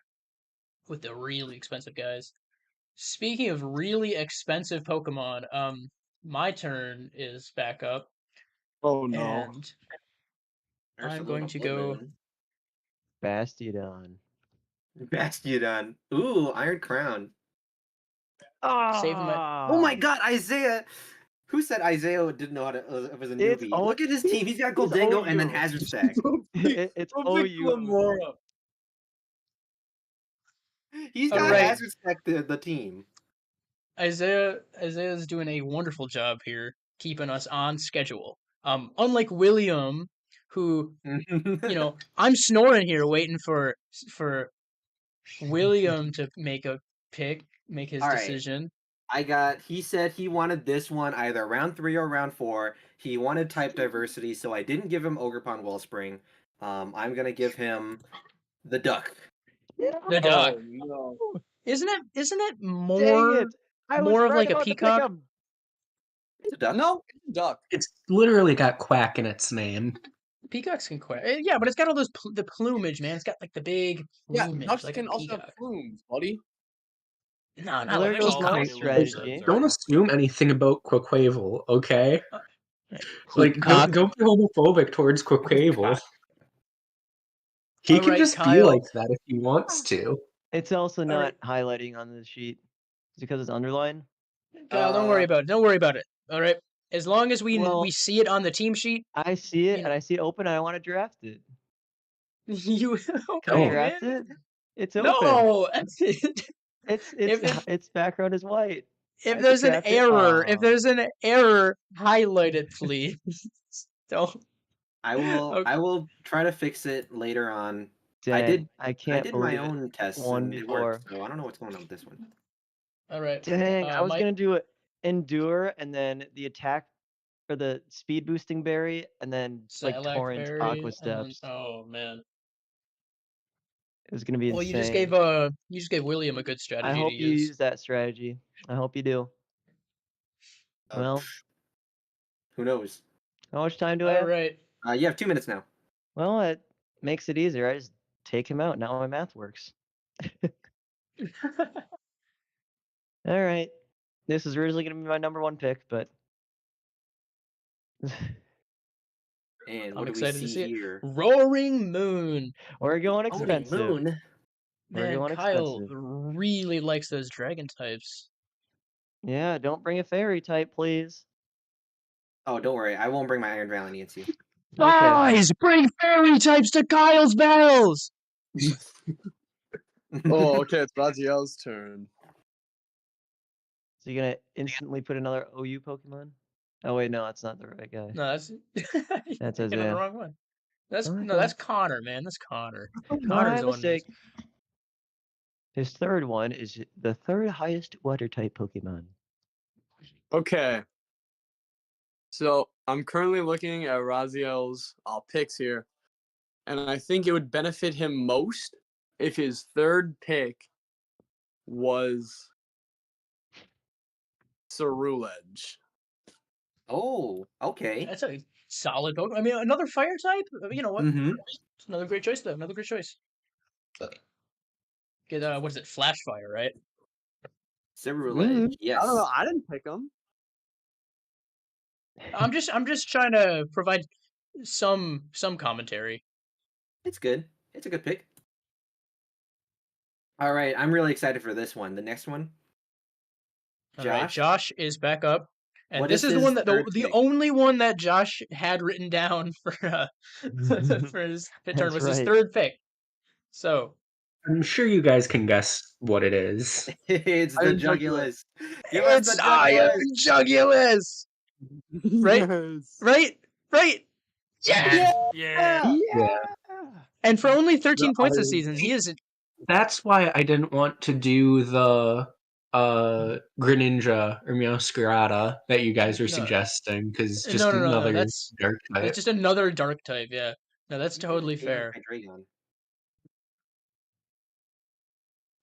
with the really expensive guys. Speaking of really expensive Pokemon, my turn is back up. Oh no. And I'm going to go Bastiodon. Bastiodon. Ooh, Iron Crown. saving my Oh my God, Isaiah! Who said Isaiah didn't know how to was a It's newbie? Look at his team. He's got Goldango and then Hazard Stack. It's OU. He's All got right. Hazard Stack the team. Isaiah's doing a wonderful job here, keeping us on schedule. Unlike William, who I'm snoring here, waiting for William to make his All right. decision. He said he wanted this one either round 3 or round 4. He wanted type diversity, so I didn't give him Ogerpon Wellspring. I'm gonna give him the duck. The duck. No. Isn't it Dang more it! I was more of right like a about to pick peacock? him. It's a duck. No, it's a duck. It's literally got quack in its name. Peacocks can quack. Yeah, but it's got all those the plumage, man. It's got like the big Yeah, plumage, ducks like can a also peacock. have plumes, buddy. No, not Well, there like goes peacock. my Peacock strategy. are- Don't assume anything about Quaquaval, okay? Like, Peacock. don't be homophobic towards Quaquaval. He can Alright, just be Kyle. like that if he wants to. It's also not right. highlighting on the sheet. Is it because it's underlined? Kyle, don't worry about it. Don't worry about it. All right. As long as we see it on the team sheet, I see it you and I see it open and I want to draft it. you Can okay, I draft man? it? It's open. No. Its background is white. If I there's could an draft it. error, if Aw. there's an error, highlight it, please. Don't. I will. Okay. I will try to fix it later on. Dang, I I can't did my believe it. own tests One and it before. worked. So I don't know what's going on with this one. All right. Dang, I was Mike, gonna do it endure and then the attack for the speed boosting berry and then like Salac torrent Berry, aqua and then, steps. oh man. It was gonna be Well, insane. you just gave William a good strategy I hope to you use. use that strategy. I hope you do. Well, Who knows? how much time do I All have? right. You have 2 minutes now. Well, it makes it easier. I just take him out. Now my math works. All right. This is originally going to be my number 1 pick, but And I'm what do we excited to see see it. here? Roaring Moon. we're going Holy expensive. moon. We're Man, going Kyle expensive. really likes those dragon types. Yeah, don't bring a fairy type, please. Oh, don't worry. I won't bring my Iron Valley against you. Okay. Guys, bring fairy types to Kyle's Bells! Oh, okay, it's Raziel's turn. So you're going to instantly put another OU Pokemon? Oh, wait, no, that's not the right guy. No, that's you're That's thinking of the Isaiah. wrong one. That's Oh, no, okay. that's Connor, man. That's Connor. My Connor's the one. mistake. His third one is the third highest water type Pokemon. Okay. So I'm currently looking at Raziel's picks here, and I think it would benefit him most if his third pick was Cerulege. Oh, okay. That's a solid Pokemon. I mean, another fire type. You know what? Mm-hmm. It's another great choice, though. Another great choice. Get what is it? Flash fire, right? Cerulege, yes. I don't know. I didn't pick him. I'm just trying to provide some commentary. It's good. It's a good pick. All right, I'm really excited for this one. The next one. All right, Josh? Josh is back up, and What this is is the his one that third the pick? only one that Josh had written down for for his pit turn That's was his right. third pick. So I'm sure you guys can guess what it is. It's the Iron Jugulus. Give us it's the Iron Jugulus. Jugulus, right? Yes. Right? Yes. Yeah. Yeah. And for only The 13 points this Iron season, he is That's why I didn't want to do the Greninja or Meowscarada that you guys were No. suggesting, because just No. another That's dark type. it's just another dark type. Yeah. No, that's You totally didn't name fair. Hydreigon.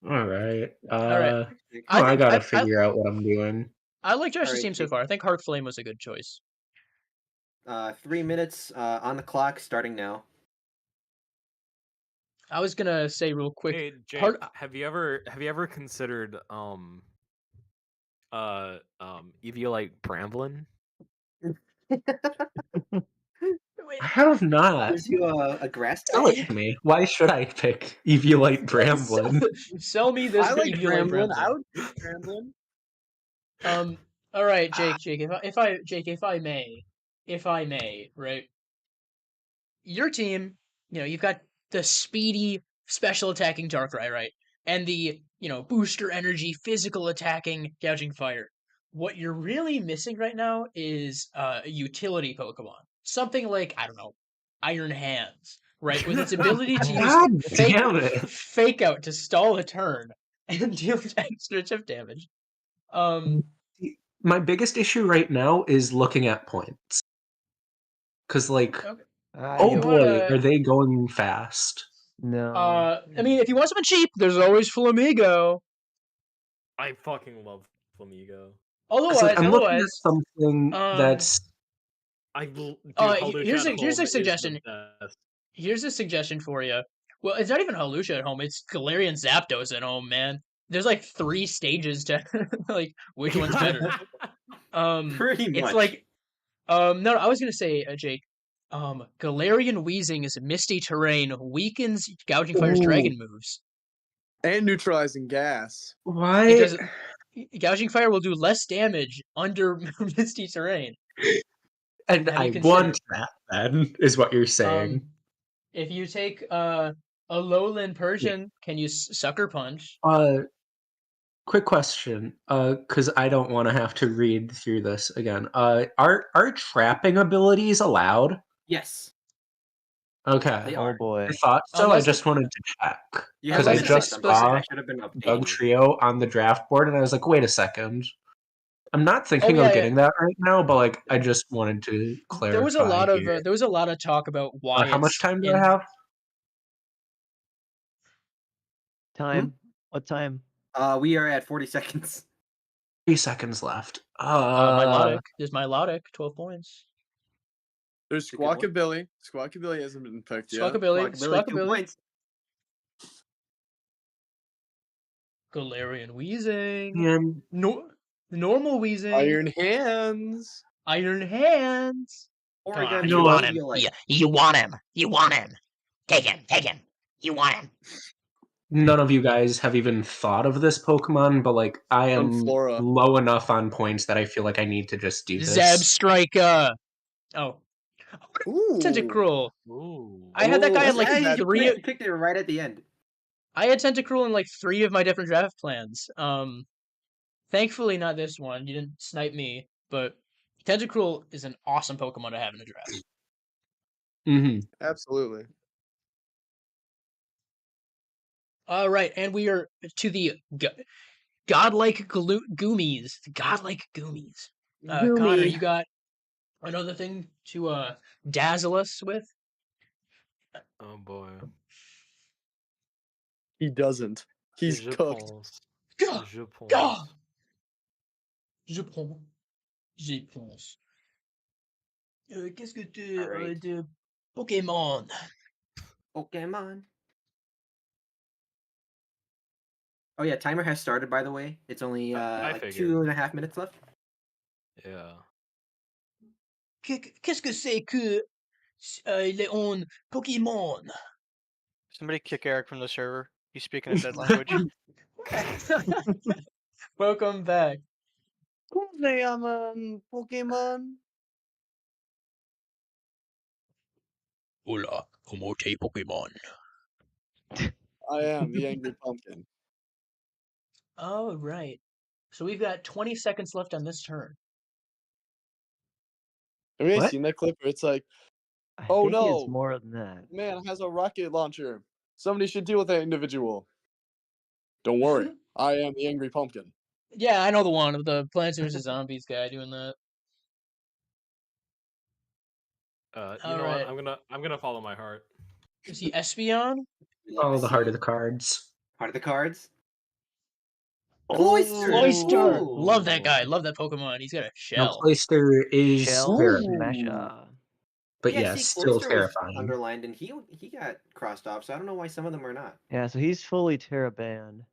All right. All right. I gotta figure out what I'm doing. I like Josh's Alright, team so Jake. far. I think Heart Flame was a good choice. 3 minutes on the clock, starting now. I was gonna say real quick. Hey Jake, Heart- have you ever considered Eviolite Bramblin? I have not. Gives you a grass Sell type. it to me. Why should I pick Eviolite Bramblin? Sell me this I for like Eviolite Bramblin. Bramblin. I would pick Bramblin. All right, Jake. If I may, right? Your team, you've got the speedy special attacking Darkrai, right? And the, booster energy physical attacking Gouging Fire. What you're really missing right now is a utility Pokemon. Something like, I don't know, Iron Hands, right? With its ability to use God damn it. fake out to stall a turn and deal extra chip damage. My biggest issue right now is looking at points. Because, like, Okay. oh you boy, wanna- are they going fast. No. I mean, if you want something cheap, there's always Flamigo. I fucking love Flamigo. I'm looking at something that's... Here's a suggestion. Best. Here's a suggestion for you. Well, it's not even Halusha at home. It's Galarian Zapdos at home, man. There's like 3 stages to like which one's better. Pretty much. It's like no, I was gonna say, Jake. Galarian Wheezing is Misty Terrain, weakens Gouging Fire's dragon moves. And neutralizing gas. Why? Because Gouging Fire will do less damage under Misty Terrain. And I want that, then, is what you're saying. If you take a Lowland Persian, can you Sucker Punch? Quick question, because I don't want to have to read through this again. Are trapping abilities allowed? Yes. Okay. They Oh are. boy. I thought so. Unless I just wanted to check. You Because have I to just fix them. saw I should have been Bug updating. Trio on the draft board, and I was like, wait a second. I'm not thinking yeah, of getting that right now, but like I just wanted to clarify. There was a lot here. of there was a lot of talk about why. How much it's time do I have? Time? What time? We are at 40 seconds. 3 seconds left. There's Milotic, 12 points. There's Good one. Squawkabilly. Squawkabilly hasn't been picked yet. Squawkabilly, 2 Squawkabilly, points. Galarian Wheezing, And normal Wheezing, Iron Hands. Iron Hands. Oregon, You want him. You want him. You want him. Take him. Take him. You want him. none of you guys have even thought of this Pokemon, but like I am Flora. low enough on points that I feel like I need to just do this. Zabstrika. Oh. Ooh. Tentacruel. Ooh. I had that guy in that's like not bad. 3. You picked it right at the end. I had Tentacruel in like 3 of my different draft plans. Thankfully not this one. You didn't snipe me, but Tentacruel is an awesome Pokemon to have in a draft. Mm-hmm. Absolutely. All right, and we are to the godlike Goomies. The godlike Goomies. Connor, you got Another thing to dazzle us with. Oh boy. He doesn't. He's Je cooked. pense. Gah! Je Gah! pense. Je prends. J'y pense. Qu'est-ce que tu Alright. de Pokémon? Pokemon. Oh yeah, timer has started by the way. It's only I like figured. 2.5 minutes left. Yeah. Qu'est-ce que c'est que Léon Pokémon? Somebody kick Eric from the server. He's speaking a dead language. Welcome back. Pokemon. Hola, como te Pokémon? I am the angry pumpkin. Oh, right. So we've got 20 seconds left on this turn. Have you guys What? seen that clip where it's like, I oh think it's no, more than that. man has a rocket launcher. Somebody should deal with that individual. Don't worry, I am the angry pumpkin. Yeah, I know the one of the Plants vs. Zombies guy doing that. You know what? I'm gonna follow my heart. Is he Espeon? Follow the heart of the cards. Heart of the cards. Cloyster! Ooh. Love that guy. Love that Pokemon. He's got a Now, shell. Cloyster is Shell terrifying, Smasher. but Yeah, yes, see, still Cloyster was terrifying. underlined and he got crossed off, so I don't know why some of them are not. Yeah, so he's fully Terra banned.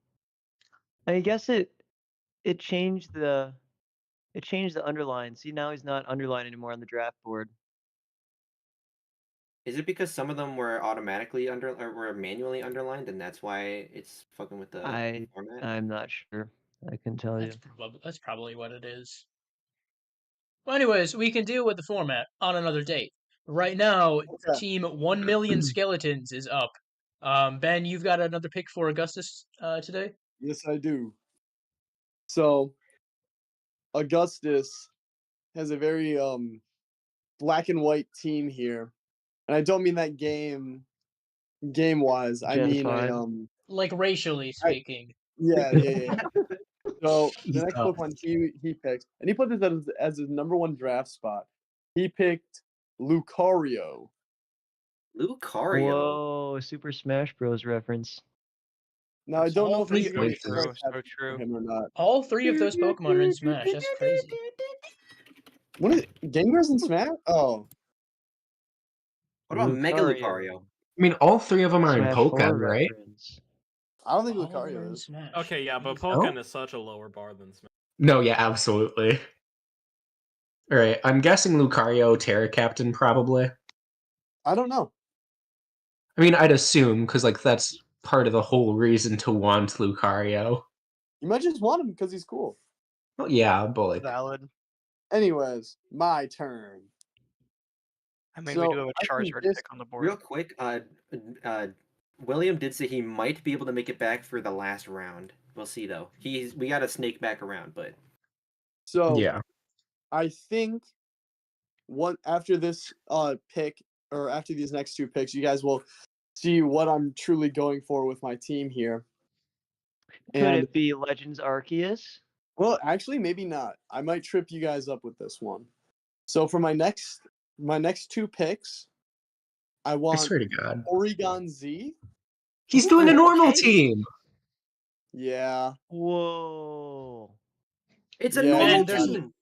I guess it changed the underline. See, now he's not underlined anymore on the draft board. Is it because some of them were automatically or were manually underlined, and that's why it's fucking with the format? I'm not sure. I can tell you. That's probably what it is. Well, anyways, we can deal with the format on another date. Right now, Okay. Team 1 Million Skeletons is up. Ben, you've got another pick for Augustus today? Yes, I do. So, Augustus has a very black and white team here, and I don't mean that game wise. I Gen mean 5. Like racially speaking. Yeah. So the He next does. Pokemon he picked, and he put this as his number one draft spot. He picked Lucario. Lucario. Whoa, Super Smash Bros. Reference. Now I don't know if all any of three- you guys have So true. him or not. All three of those Pokemon are in Smash. That's crazy. What is Gengar's in Smash? Oh, What about Mega Lucario. Lucario? I mean, all three of them are in Smash 4 Pokken, right? reference. I don't think All of them are Lucario in is. Smash. Okay, yeah, but Easy. Pokken is such a lower bar than Smash. No, yeah, absolutely. All right, I'm guessing Lucario, Terra Captain, probably. I don't know. I mean, I'd assume because like that's part of the whole reason to want Lucario. You might just want him because he's cool. Well, yeah, but like, Valid. Anyways, my turn. I mean, So, we do have a I think Charizard this- pick on the board. Real quick, William did say he might be able to make it back for the last round. We'll see though. We got to snake back around, but So yeah. I think after this pick or after these next two picks, you guys will see what I'm truly going for with my team here. Could And it be Legends Arceus? well, actually, maybe not. I might trip you guys up with this one. So for my next two picks, I I want swear to God, Oregon Z. he's doing a normal okay. team. Yeah. Whoa. it's a Yeah, normal Ben, there's- team.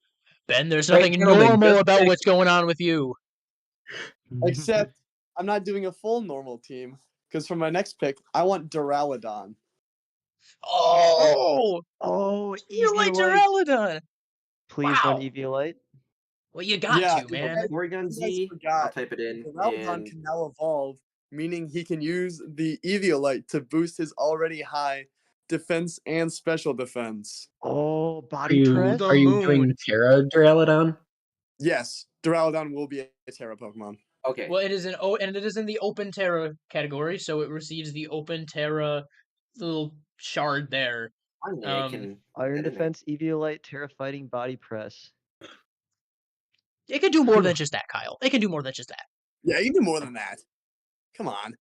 Ben, there's Right, nothing gentlemen, normal just about pick- what's going on with you. Except I'm not doing a full normal team because for my next pick, I want Duraludon. Oh! You like Eviolite. Duraludon! Please run Wow. Eviolite. Well, you got Yeah, to, man. Oregon You guys Z. forgot. I'll type it in. Duraludon And can now evolve, meaning he can use the Eviolite to boost his already high defense and special defense. Oh, Are body you press. The are you moon. doing Terra Duraludon? Yes, Duraludon will be a Terra Pokemon. okay. Well, it is and it is in the Open Terra category, so it receives the Open Terra little shard there. Finally, I can Iron get in there. defense, Eviolite, Terra fighting, body press. It can do more than just that, Kyle. It can do more than just that. Yeah, you can do more than that. Come on.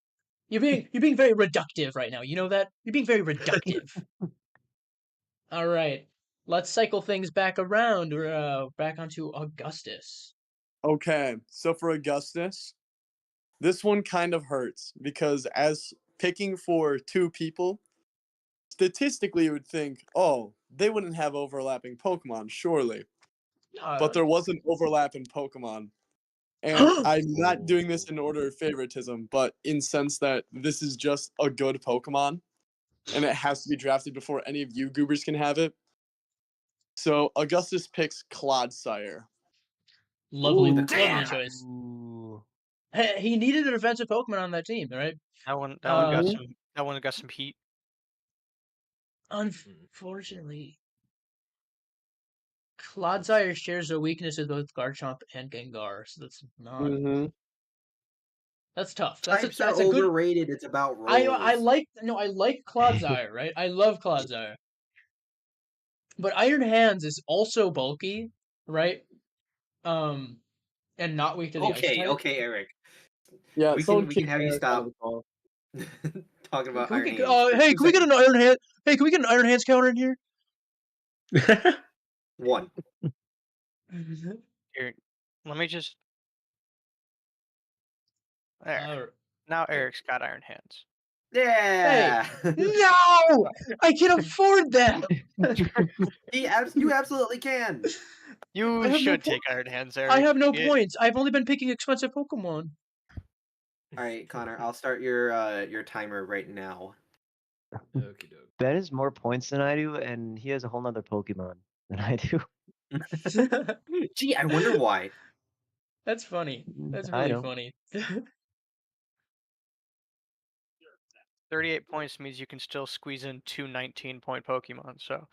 You're being very reductive right now. You know that? You're being very reductive. All right. Let's cycle things back around. Back onto Augustus. Okay, so for Augustus, this one kind of hurts because as picking for two people, statistically you would think, oh, they wouldn't have overlapping Pokemon, surely. But there was an overlap in Pokemon. And I'm not doing this in order of favoritism, but in sense that this is just a good Pokemon, and it has to be drafted before any of you goobers can have it. So Augustus picks Clodsire. Lovely, Ooh, the lovely Clan. choice. Ooh. He needed an offensive Pokemon on that team, right? That one Uh, got some heat. Unfortunately, Clodsire shares a weakness with both Garchomp and Gengar, so that's not. Mm-hmm. That's tough. Types are that's a good. overrated. It's about I roles. like Clodsire, right? I love Clodsire, but Iron Hands is also bulky, right? And not weak to the ice type. Okay, Eric. Yeah, We someone can kick have you Eric out of stop the call. talking about Can we Iron get, Hands. hey, can we get an Iron Hand? Hey, can we get an Iron Hands counter in here? 1. Here, let me just. There. Uh, Now Eric's got Iron Hands. Yeah. no, I can afford that. You absolutely can. I You have no should po- take Iron Hands, Eric. I have no Yeah. points. I've only been picking expensive Pokemon. All right, Connor. I'll start your timer right now. Okie doke. Ben has more points than I do, and he has a whole nother Pokemon than I do. Gee, I wonder why. That's funny. That's I really don't. funny. 38 points means you can still squeeze in 2 19-point Pokemon. So.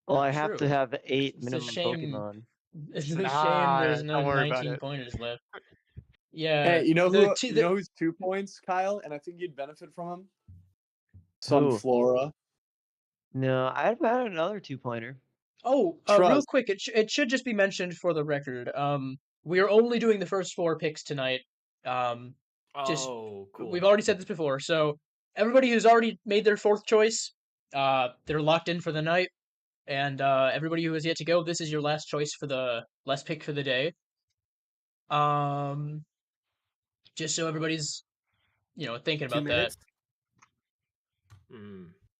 Well, I have to True. have 8 It's a minimum shame. Pokemon. It's a Nah, shame there's no don't worry about 19 it. pointers left. Yeah. Hey, you know the who? t- You the- know who's 2 points, Kyle? And I think you'd benefit from him. Who? Sunflora. No, I've had another 2-pointer. Oh, real Trust. quick, it should just be mentioned for the record. We are only doing the first 4 picks tonight. Just Oh, cool. we've already said this before, so everybody who's already made their 4th choice, they're locked in for the night, and everybody who has yet to go, this is your last choice for the last pick for the day. Just so everybody's thinking 2 about that. minutes.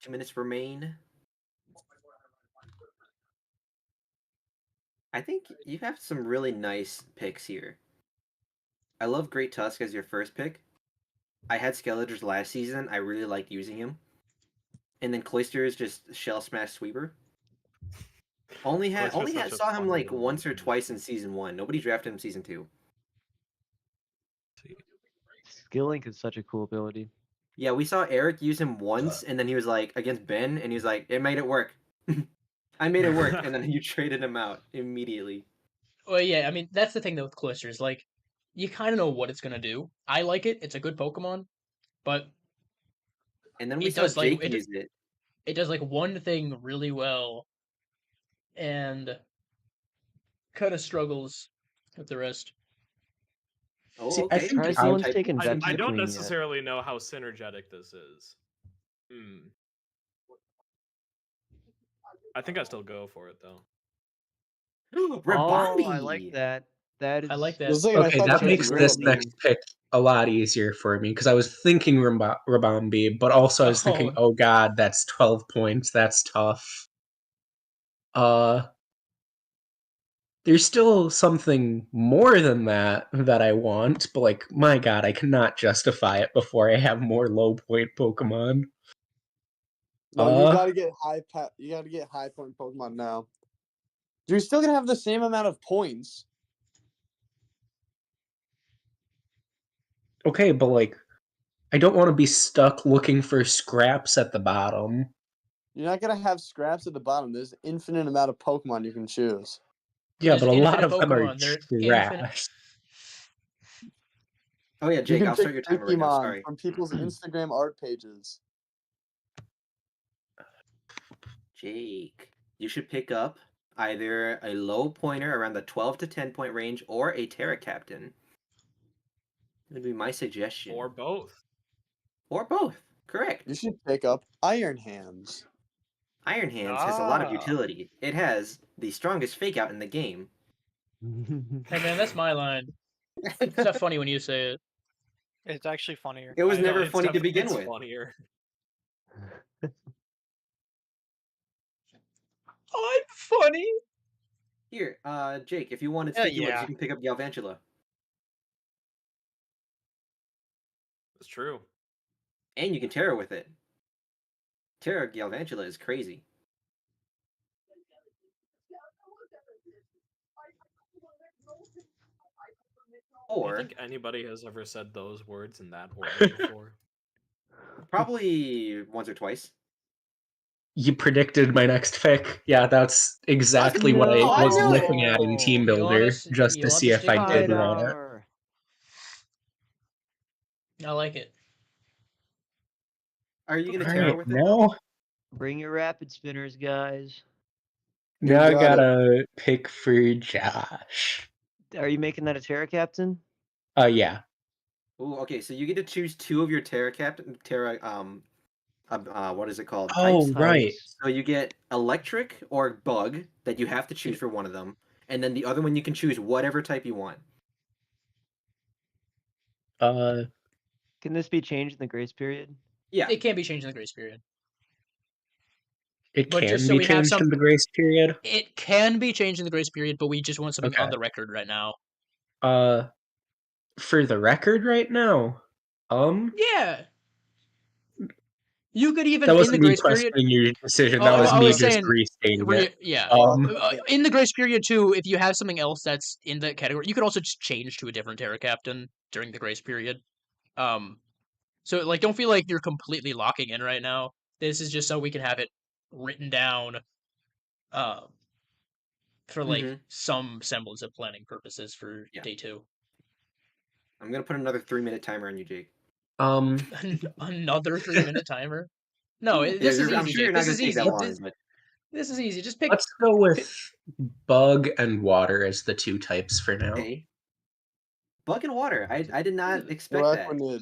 2 minutes remain. I think you have some really nice picks here. I love Great Tusk as your first pick. I had Skeletors last season. I really liked using him. And then Cloyster is just Shell Smash Sweeper. Saw him like once or twice in season 1. Nobody drafted him season 2. Skill Link is such a cool ability. Yeah, we saw Eric use him once, and then he was like against Ben, and he was like, "It made it work." I made it work, and then you traded him out immediately. Well, yeah, I mean that's the thing though with Cloysters, like you kind of know what it's gonna do. I like it; it's a good Pokemon, but And then we saw Jake use it. It does like one thing really well, and kind of struggles with the rest. Oh, See, okay. I think Someone's taken I Vex don't Queen yet. necessarily know how synergetic this is. I think I still go for it though. Rabombi! Oh, I like that. That is. I like that. Okay, that makes this next pick a lot easier for me because I was thinking Rabombi, but also I was thinking, oh god, that's 12 points. That's tough. There's still something more than that I want, but like, my god, I cannot justify it before I have more low point Pokemon. No, you gotta get high point Pokemon now. You're still gonna have the same amount of points. Okay, but like, I don't want to be stuck looking for scraps at the bottom. You're not gonna have scraps at the bottom. There's an infinite amount of Pokemon you can choose. Yeah, There's but a lot infinite of them are Pokemon. They're trash. infinite. Oh yeah, You Jake, can I'll pick start your timer right now. Pokemon Sorry. from people's Instagram art pages. Jake, you should pick up either a low pointer around the 12 to 10 point range or a Terra Captain. That would be my suggestion. Or both. Or both. Correct. You should pick up Iron Hands. Iron Hands has a lot of utility. It has the strongest fake out in the game. Hey man, that's my line. It's not funny when you say it. It's actually funnier. It was I know, never it's funny to begin it's with. funnier. I'm funny. Here, Jake, if you wanted Hell sticky webs, yeah. you can pick up Galvantula. It's true. And you can Terra with it. Terra Galvantula is crazy. Do you Or think anybody has ever said those words in that order before? probably once or twice. You predicted my next pick. Yeah, that's exactly what I Oh, I was knew it! looking at in Team You want Builder, us- just you to want see the if I sticky did web? want it. Hydar. I like it. Are you gonna All Terra right, with it though? now, Bring your rapid spinners, guys. now I got it. gotta pick for Josh. Are you making that a Terra captain? Yeah. Ooh, okay, so you get to choose 2 of your Terra what is it called? Oh, Types. right. So you get electric or bug that you have to choose for one of them, and then the other one you can choose whatever type you want. Can this be changed in the grace period? Yeah. It can't be changed in the grace period. It But can just so be we have changed some, in the grace period. it can be changed in the grace period, but we just want something on Okay. the record right now. For the record right now, Yeah. You could even that in the wasn't me grace period. questioning your decision. Oh, That was I me was just saying, restating it. yeah. Um, In the grace period too, if you have something else that's in that category, you could also just change to a different Terra captain during the grace period. So like, don't feel like you're completely locking in right now. This is just so we can have it written down, for like some semblance of planning purposes for day 2. I'm gonna put another 3-minute timer on you, Jake. Another 3-minute timer? No, Yeah, this is I'm easy, sure you're Jake. not This gonna is take easy. that long, but This is easy. Just pick. let's go with bug and water as the 2 types for now. okay. Bug and water. I did not expect that. Arachnid.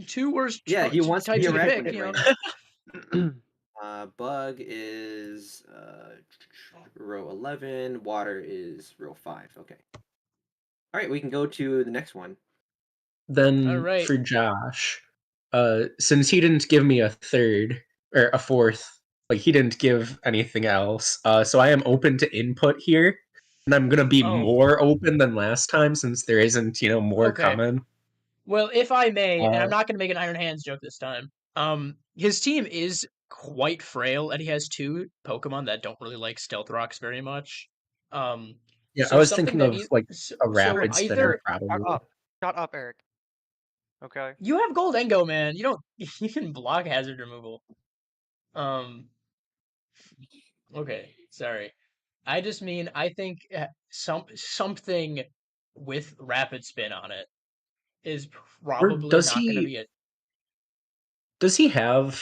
2 worst Yeah, he wants to be types you could pick. arachnid You know. right now. Bug is row 11. Water is row 5. Okay. All right, we can go to the next one. Then All right. for Josh, since he didn't give me a third or a fourth, like he didn't give anything else, so I am open to input here, and I'm gonna be more open than last time since there isn't, more coming. Well, if I may, and I'm not going to make an Iron Hands joke this time. His team is quite frail, and he has 2 Pokemon that don't really like Stealth Rocks very much. Yeah, so I was something thinking that of like a rapid spinner, probably. Shut up, Eric. Okay. You have Goldengo, man. You don't. You can block hazard removal. Okay, sorry. I just mean I think something with rapid spin on it is probably does not going to he- be a. Does he have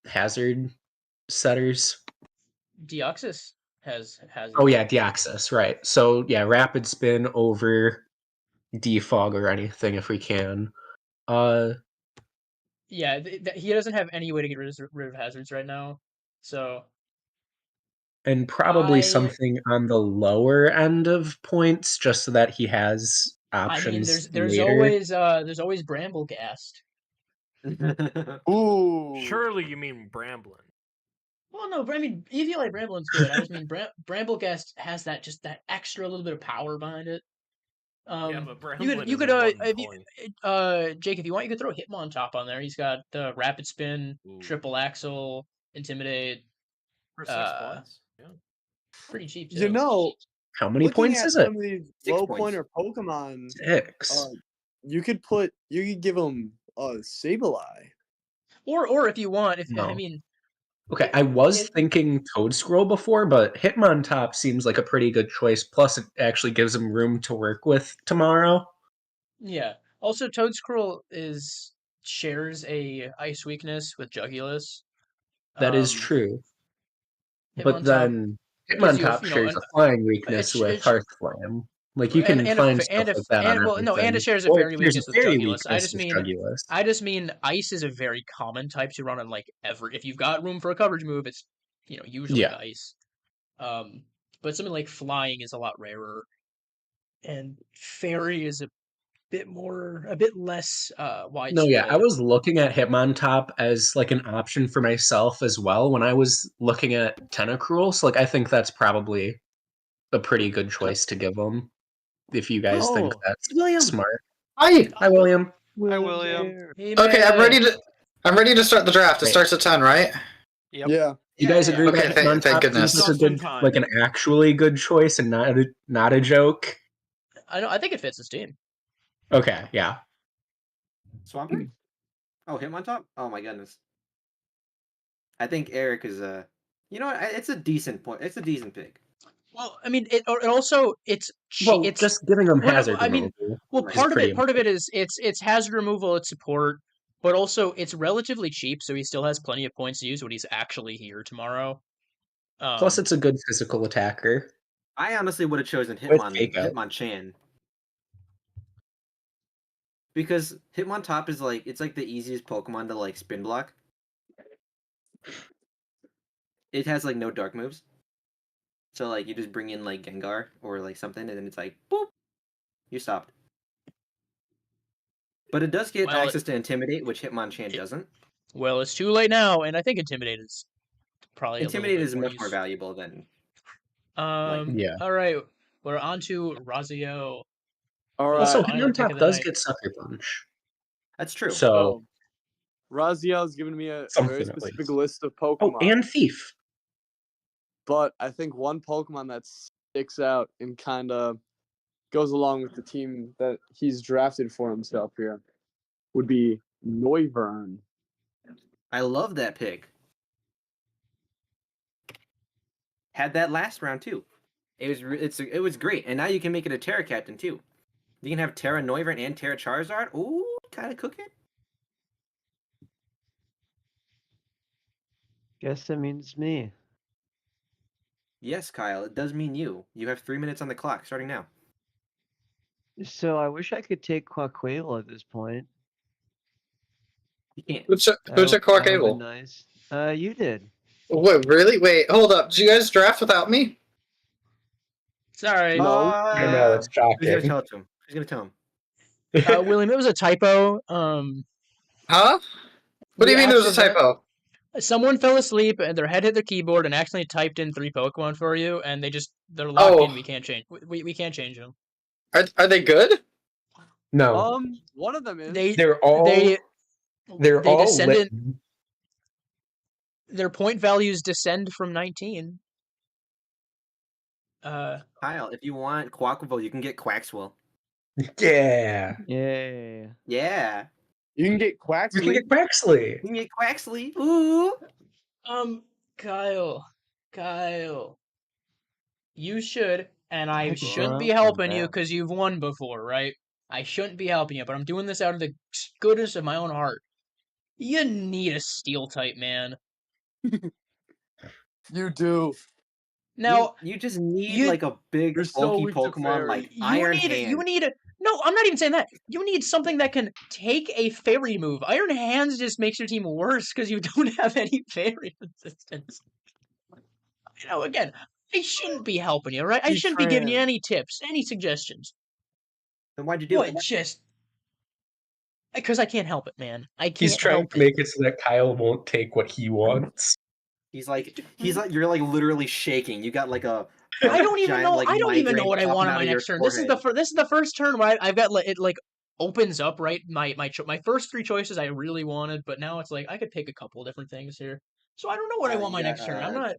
hazard setters? Deoxys has. Oh yeah, Deoxys, right. So yeah, rapid spin over defog or anything if we can. Yeah, he doesn't have any way to get rid of hazards right now. So. And probably something on the lower end of points, just so that he has options. I mean, there's always Bramblegast. Ooh. Surely you mean Bramblin. Well, no, I mean, if you like Bramblin's good. I just mean Bramblegast has that extra little bit of power behind it. Yeah, but you could Jake, if you want, you could throw Hitmontop on there. He's got the rapid spin, triple axle, intimidate. For 6 points, yeah. Pretty cheap too. You know, how many looking points at is it? some of these 6 low points. pointer Pokemon, 6. You could give them Sableye. Or if you want, No. I mean. Okay, I was thinking Toadscroll before, but Hitmontop seems like a pretty good choice. Plus, it actually gives him room to work with tomorrow. Yeah. Also, Toadscroll shares a ice weakness with Jugulis. That is true. But then Hitmontop shares a flying weakness with Hearthflame. Like you can find stuff like that on everything. And it shares a Or fairy weakness with Jugulis. I just mean ice is a very common type to run on like if you've got room for a coverage move, it's usually ice. but something like flying is a lot rarer, and fairy is a bit less widespread. No, yeah, I was looking at Hitmontop as like an option for myself as well when I was looking at Tentacruel. So like, I think that's probably a pretty good choice to give him. If you guys think that's smart. Hi, William. Hi, William. Hey, okay, I'm man. ready to start the draft. It Great. starts at 10, right? Yep. Yeah. You guys agree Okay, that thank Hitmontop goodness. seems like a Just in good, time. like an actually good choice and not a joke? I think it fits his team. Okay, yeah. Swampert? Oh, Hitmontop? Oh my goodness. I think Eric is you know what? It's a decent point. It's a decent pick. Well, I mean, it also it's just giving them well, no, hazard I mean, removal. well, is part of pretty it is it's hazard removal, it's support, but also it's relatively cheap, so he still has plenty of points to use when he's actually here tomorrow. Plus, it's a good physical attacker. I honestly would have chosen With fake out. Hitmonchan. Because Hitmontop is like it's like the easiest Pokemon to like spin block. It has like no dark moves. So like you just bring in like Gengar or like something and then it's like boop. You stopped. But it does get access to Intimidate, which Hitmonchan doesn't. Well, it's too late now, and I think Intimidate is probably Intimidate a is little much more valuable than yeah. All right, we're on to Razio. All right. Also, Final pick of Hitmontop the does night. get Sucker Punch. That's true. So, Raziel's given me a something very at specific least. list of Pokemon. Oh, and Thief. But I think one Pokemon that sticks out and kind of goes along with the team that he's drafted for himself here would be Noivern. I love that pick. Had that last round too. It was great, and now you can make it a Terra Captain too. You can have Terra Noivern and Terra Charizard. Ooh, kind of cooking. Guess that means me. Yes, Kyle, it does mean you. You have 3 minutes on the clock, starting now. So I wish I could take Quaquaval at this point. You can't. Who took Quaquaval? Nice. You did. What, really? Wait, hold up. Did you guys draft without me? Sorry. No. I know, it's Who's gonna shocking. tell it to him? Who's gonna tell him? William, it was a typo. Huh? What do you mean it was a typo? Someone fell asleep and their head hit the keyboard and accidentally typed in 3 Pokemon for you, and they're locked in. We can't change. We can't change them. Are they good? No. One of them is. They're all descended. lit. Their point values descend from 19. Kyle, if you want Quaquaval, you can get Quaxwell. Yeah. Yeah. Yeah. You can get Quaxley. You can get Quaxley. You can get Quaxley. Ooh. Kyle. You should, and I shouldn't be Wow. helping you because you've won before, right? I shouldn't be helping you, but I'm doing this out of the goodness of my own heart. You need a steel type, man. You do. Now you just need like a big bulky Pokemon like Iron Hand. No, I'm not even saying that. You need something that can take a fairy move. Iron Hands just makes your team worse because you don't have any fairy resistance. You know, again, I shouldn't be helping you, right? I shouldn't be giving you any tips, any suggestions. Then why'd you do it? Just because I can't help it, man. I can't. He's trying help to make it so that Kyle won't take what he wants. He's like you're like literally shaking. You got like a I don't even giant, know. like, I don't even know migraine what I popping want on out my of your next turn. This is the first turn where I've got it like opens up right. My first 3 choices I really wanted, but now it's like I could pick a couple different things here. So I don't know what I want my next turn. I'm not.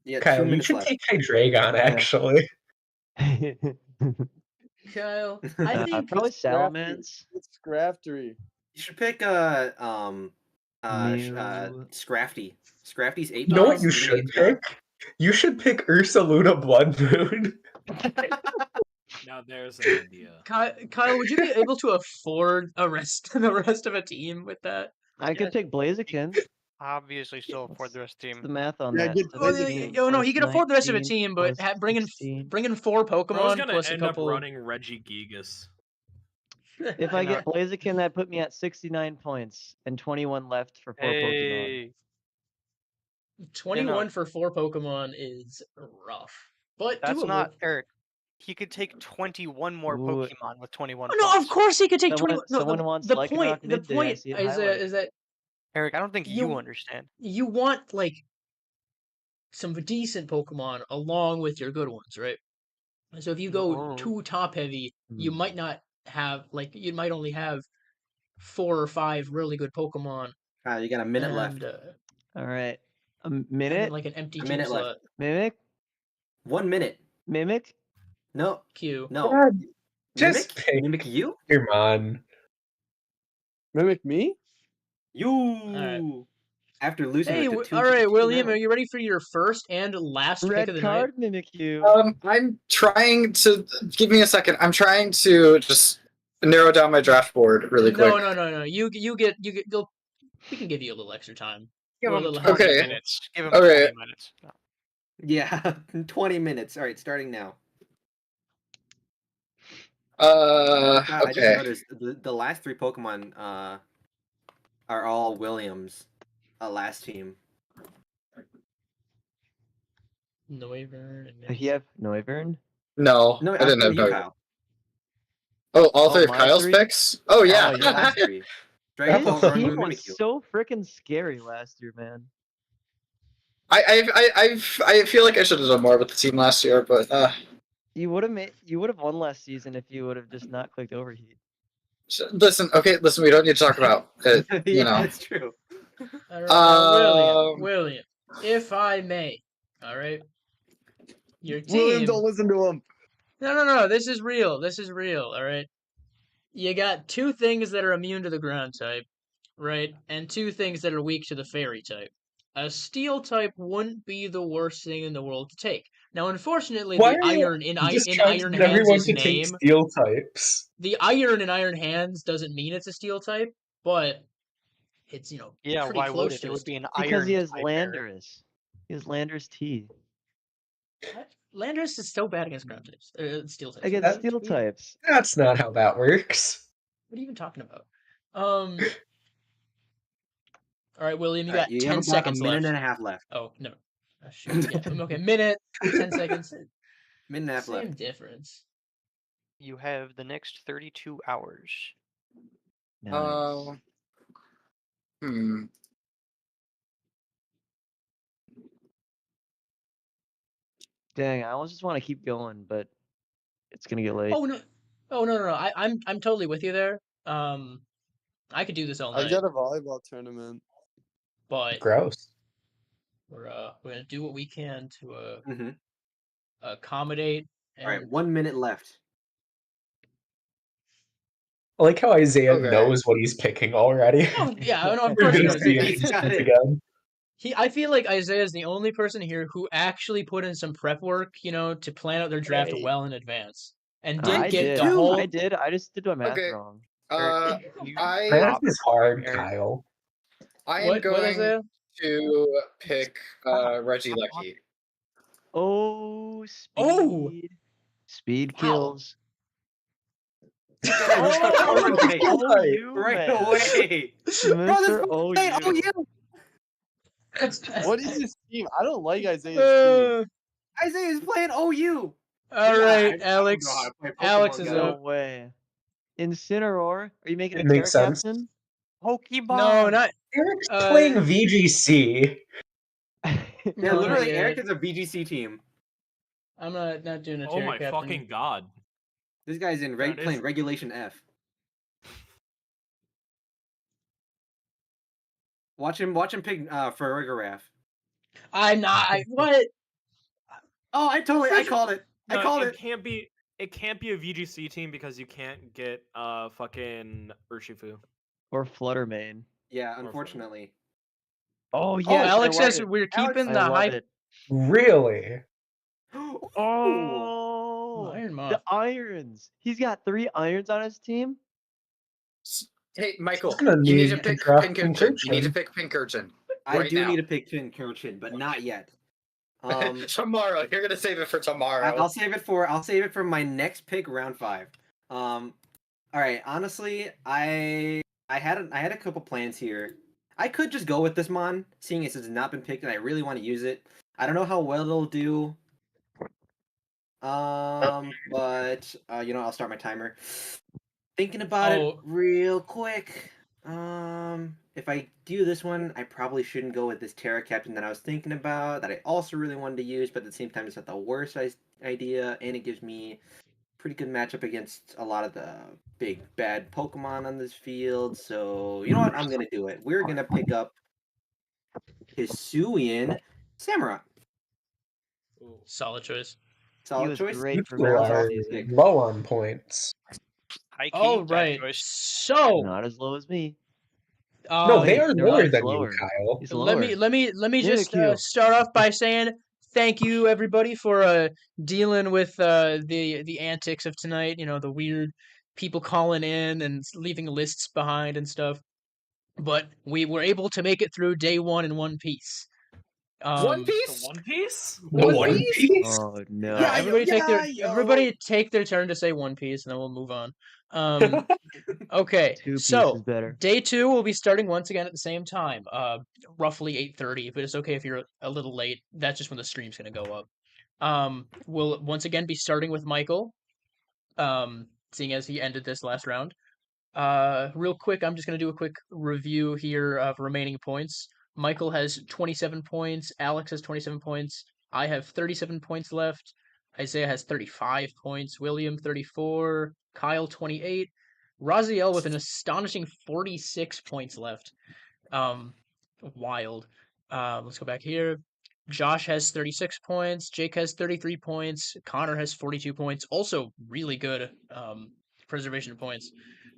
Yeah, Kyle, you should take Hydreigon, actually. Kyle, I think probably Salamence. It's Scrafty. You should pick Scrafty. Scrafty's 8 You know what points. you should pick? You should pick Ursaluna Blood Moon. Now there's an idea. Kyle, would you be able to afford the rest of a team with that? I could pick Blaziken. Obviously, still afford the rest of the team. The math on Yeah, that. get Blaziken no, he can plus afford the rest of a 19 team, but plus bringing 16. 4 Bro's Pokemon gonna plus a end up couple. running Regigigas. If I get Blaziken, that put me at 69 points and 21 left for 4 Pokemon. 21 for 4 Pokemon is rough. but That's doable. not Eric. He could take 21 more Ooh. Pokemon with 21 Oh, no, points. of course he could take 21. No, Someone wants the Lycanroc point. The midday. I point see it is highlighted. that Eric, I don't think you understand. you want like some decent Pokemon along with your good ones, right? So if you go Oh. too top heavy, you might not have like you might only have 4 or 5 really good Pokemon. You got a minute left. All right. A And minute? then like an empty A team minute slot. left. Mimic? 1 minute. Mimic? No. Q. No. God, just Mimic? pick Mimic you? Pokemon. Mimic me? You. After losing Hey, with the all right, two William, are rounds. you ready for your first and last pick Red of the card, night? Mimic you. I'm trying to give me a second. I'm trying to just narrow down my draft board really quick. No. You get. We can give you a little extra time. Give We're a him little 20 happy. minutes. Give him Okay. 20 minutes. No. Yeah, 20 minutes. All right, starting now. I just Okay. noticed the last 3 Pokemon are all Williams' last team. Noivern. Did he have Noivern? No, No, I didn't have you, no. Kyle. Oh, all 3 of my Kyle's 3? picks? Oh, yeah. Oh, yeah. Last 3. His Dragapult, team Roarmove, was Mimikyu. so freaking scary last year, man. I feel like I should have done more with the team last year, but You would have won last season if you would have just not clicked overheat. listen, we don't need to talk about it. Yeah, You know, that's true. All right, now, William, if I may, all right, your team. William, don't listen to him. No. This is real. All right. You got 2 things that are immune to the ground type, right, and 2 things that are weak to the fairy type. A steel type wouldn't be the worst thing in the world to take. Now, unfortunately, Why the are you iron in just trying Iron to get everyone Hands' to take name, steel types? the iron in Iron Hands doesn't mean it's a steel type, but it's Yeah, pretty why would close it? to It a would be an Because iron he has type error. Landorus. He has Landorus T. Landorus is so bad against ground types, steel types. Against steel types. That's not how that works. What are you even talking about? All right, William, you got You 10 have about seconds a minute left. and a half left. Oh, no. Oh, shoot. Yeah, okay, minute, 10 seconds. Minute and a half Same left. difference. You have the next 32 hours. Nice. Dang, I almost just want to keep going, but it's gonna get late. Oh no. I'm totally with you there. I could do this all night. I got a volleyball tournament. But gross. We're gonna do what we can to accommodate. And... All right, 1 minute left. I like how Isaiah knows what he's picking already. Oh yeah, of course he knows. Again. I feel like Isaiah is the only person here who actually put in some prep work, to plan out their draft well in advance, and didn't get the whole. I did. I just did my math wrong. Math is hard, Kyle. I am going to pick Reggie Lucky. Oh, speed. Speed kills. Right away. Mr. OU. What is his team? I don't like Isaiah's team. Isaiah's playing OU. All right, Alex. Alex is no up. way. Incineroar? Are you making a makes Terra sense. captain? Pokemon. No, not. Eric's playing VGC. Yeah, literally, Eric is a VGC team. I'm not doing a Oh Terra my captain. fucking god. This guy's in playing Regulation F. Watch him pick Farigarath. I'm not. What? Oh, I called it. No, I called it. It can't be a VGC team because you can't get fucking Urshifu. Or Fluttermane. Yeah, unfortunately. Oh, yes, Oh, Alex I love says it. we're keeping I the love hype. it. Really? Oh, Iron Moth. the irons. He's got 3 irons on his team. Hey, Michael, gonna you need need to to pick draft Pink Urchin. You need to Pincurchin. pick Pink Urchin. I right do now. need to pick Pincurchin, but not yet. Tomorrow. You're gonna save it for tomorrow. I'll save it for my next pick, round 5. All right. Honestly, I had a couple plans here. I could just go with this Mon, seeing as it's not been picked and I really want to use it. I don't know how well it'll do. But I'll start my timer. Thinking about it Oh, real quick. If I do this one, I probably shouldn't go with this Terra Captain that I was thinking about, that I also really wanted to use, but at the same time, it's not the worst idea, and it gives me pretty good matchup against a lot of the big bad Pokemon on this field. So you know what? I'm gonna do it. We're gonna pick up Hisuian Samurai. solid choice. He Solid was choice. great for People Master are Season. pick. low on points. High key, All bad right. choice. So, Not as low as me. No, they Wait, are they're lower not. than He's you, lower. Kyle. He's let lower. me just Mimikyu. start off by saying thank you everybody for dealing with the antics of tonight. You know, the weird people calling in and leaving lists behind and stuff. But we were able to make it through day one in one piece. One The Piece. One Piece? The One One Piece? Piece? Oh no. Yeah, everybody yo. everybody take their turn to say One Piece, and then we'll move on. Okay, 2 Piece so is better. day 2 will be starting once again at the same time, roughly 8:30. But it's okay if you're a little late. That's just when the stream's gonna go up. We'll once again be starting with Michael, seeing as he ended this last round. Real quick, I'm just gonna do a quick review here of remaining points. Michael has 27 points. Alex has 27 points. I have 37 points left. Isaiah has 35 points. William 34. Kyle 28. Raziel with an astonishing 46 points left. Wild. Let's go back here. Josh has 36 points. Jake has 33 points. Connor has 42 points. Also really good preservation of points.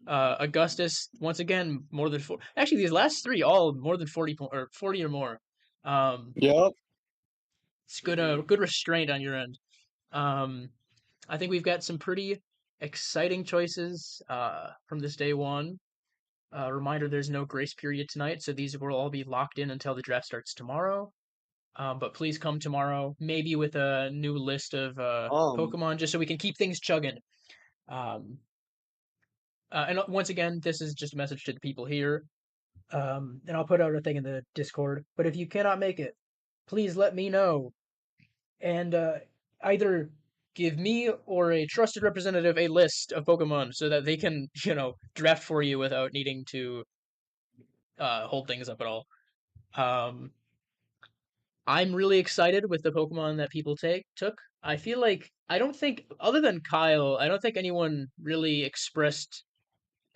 Augustus once again more than 4. Actually, these last 3 all more than 40 or 40 or more. Yep. It's good restraint on your end. I think we've got some pretty exciting choices from this day one. Reminder: there's no grace period tonight, so these will all be locked in until the draft starts tomorrow. But please come tomorrow, maybe with a new list of Pokemon, just so we can keep things chugging. And once again, this is just a message to the people here. And I'll put out a thing in the Discord. But if you cannot make it, please let me know. And either give me or a trusted representative a list of Pokemon so that they can, draft for you without needing to hold things up at all. I'm really excited with the Pokemon that people took. I feel like I don't think, other than Kyle, I don't think anyone really expressed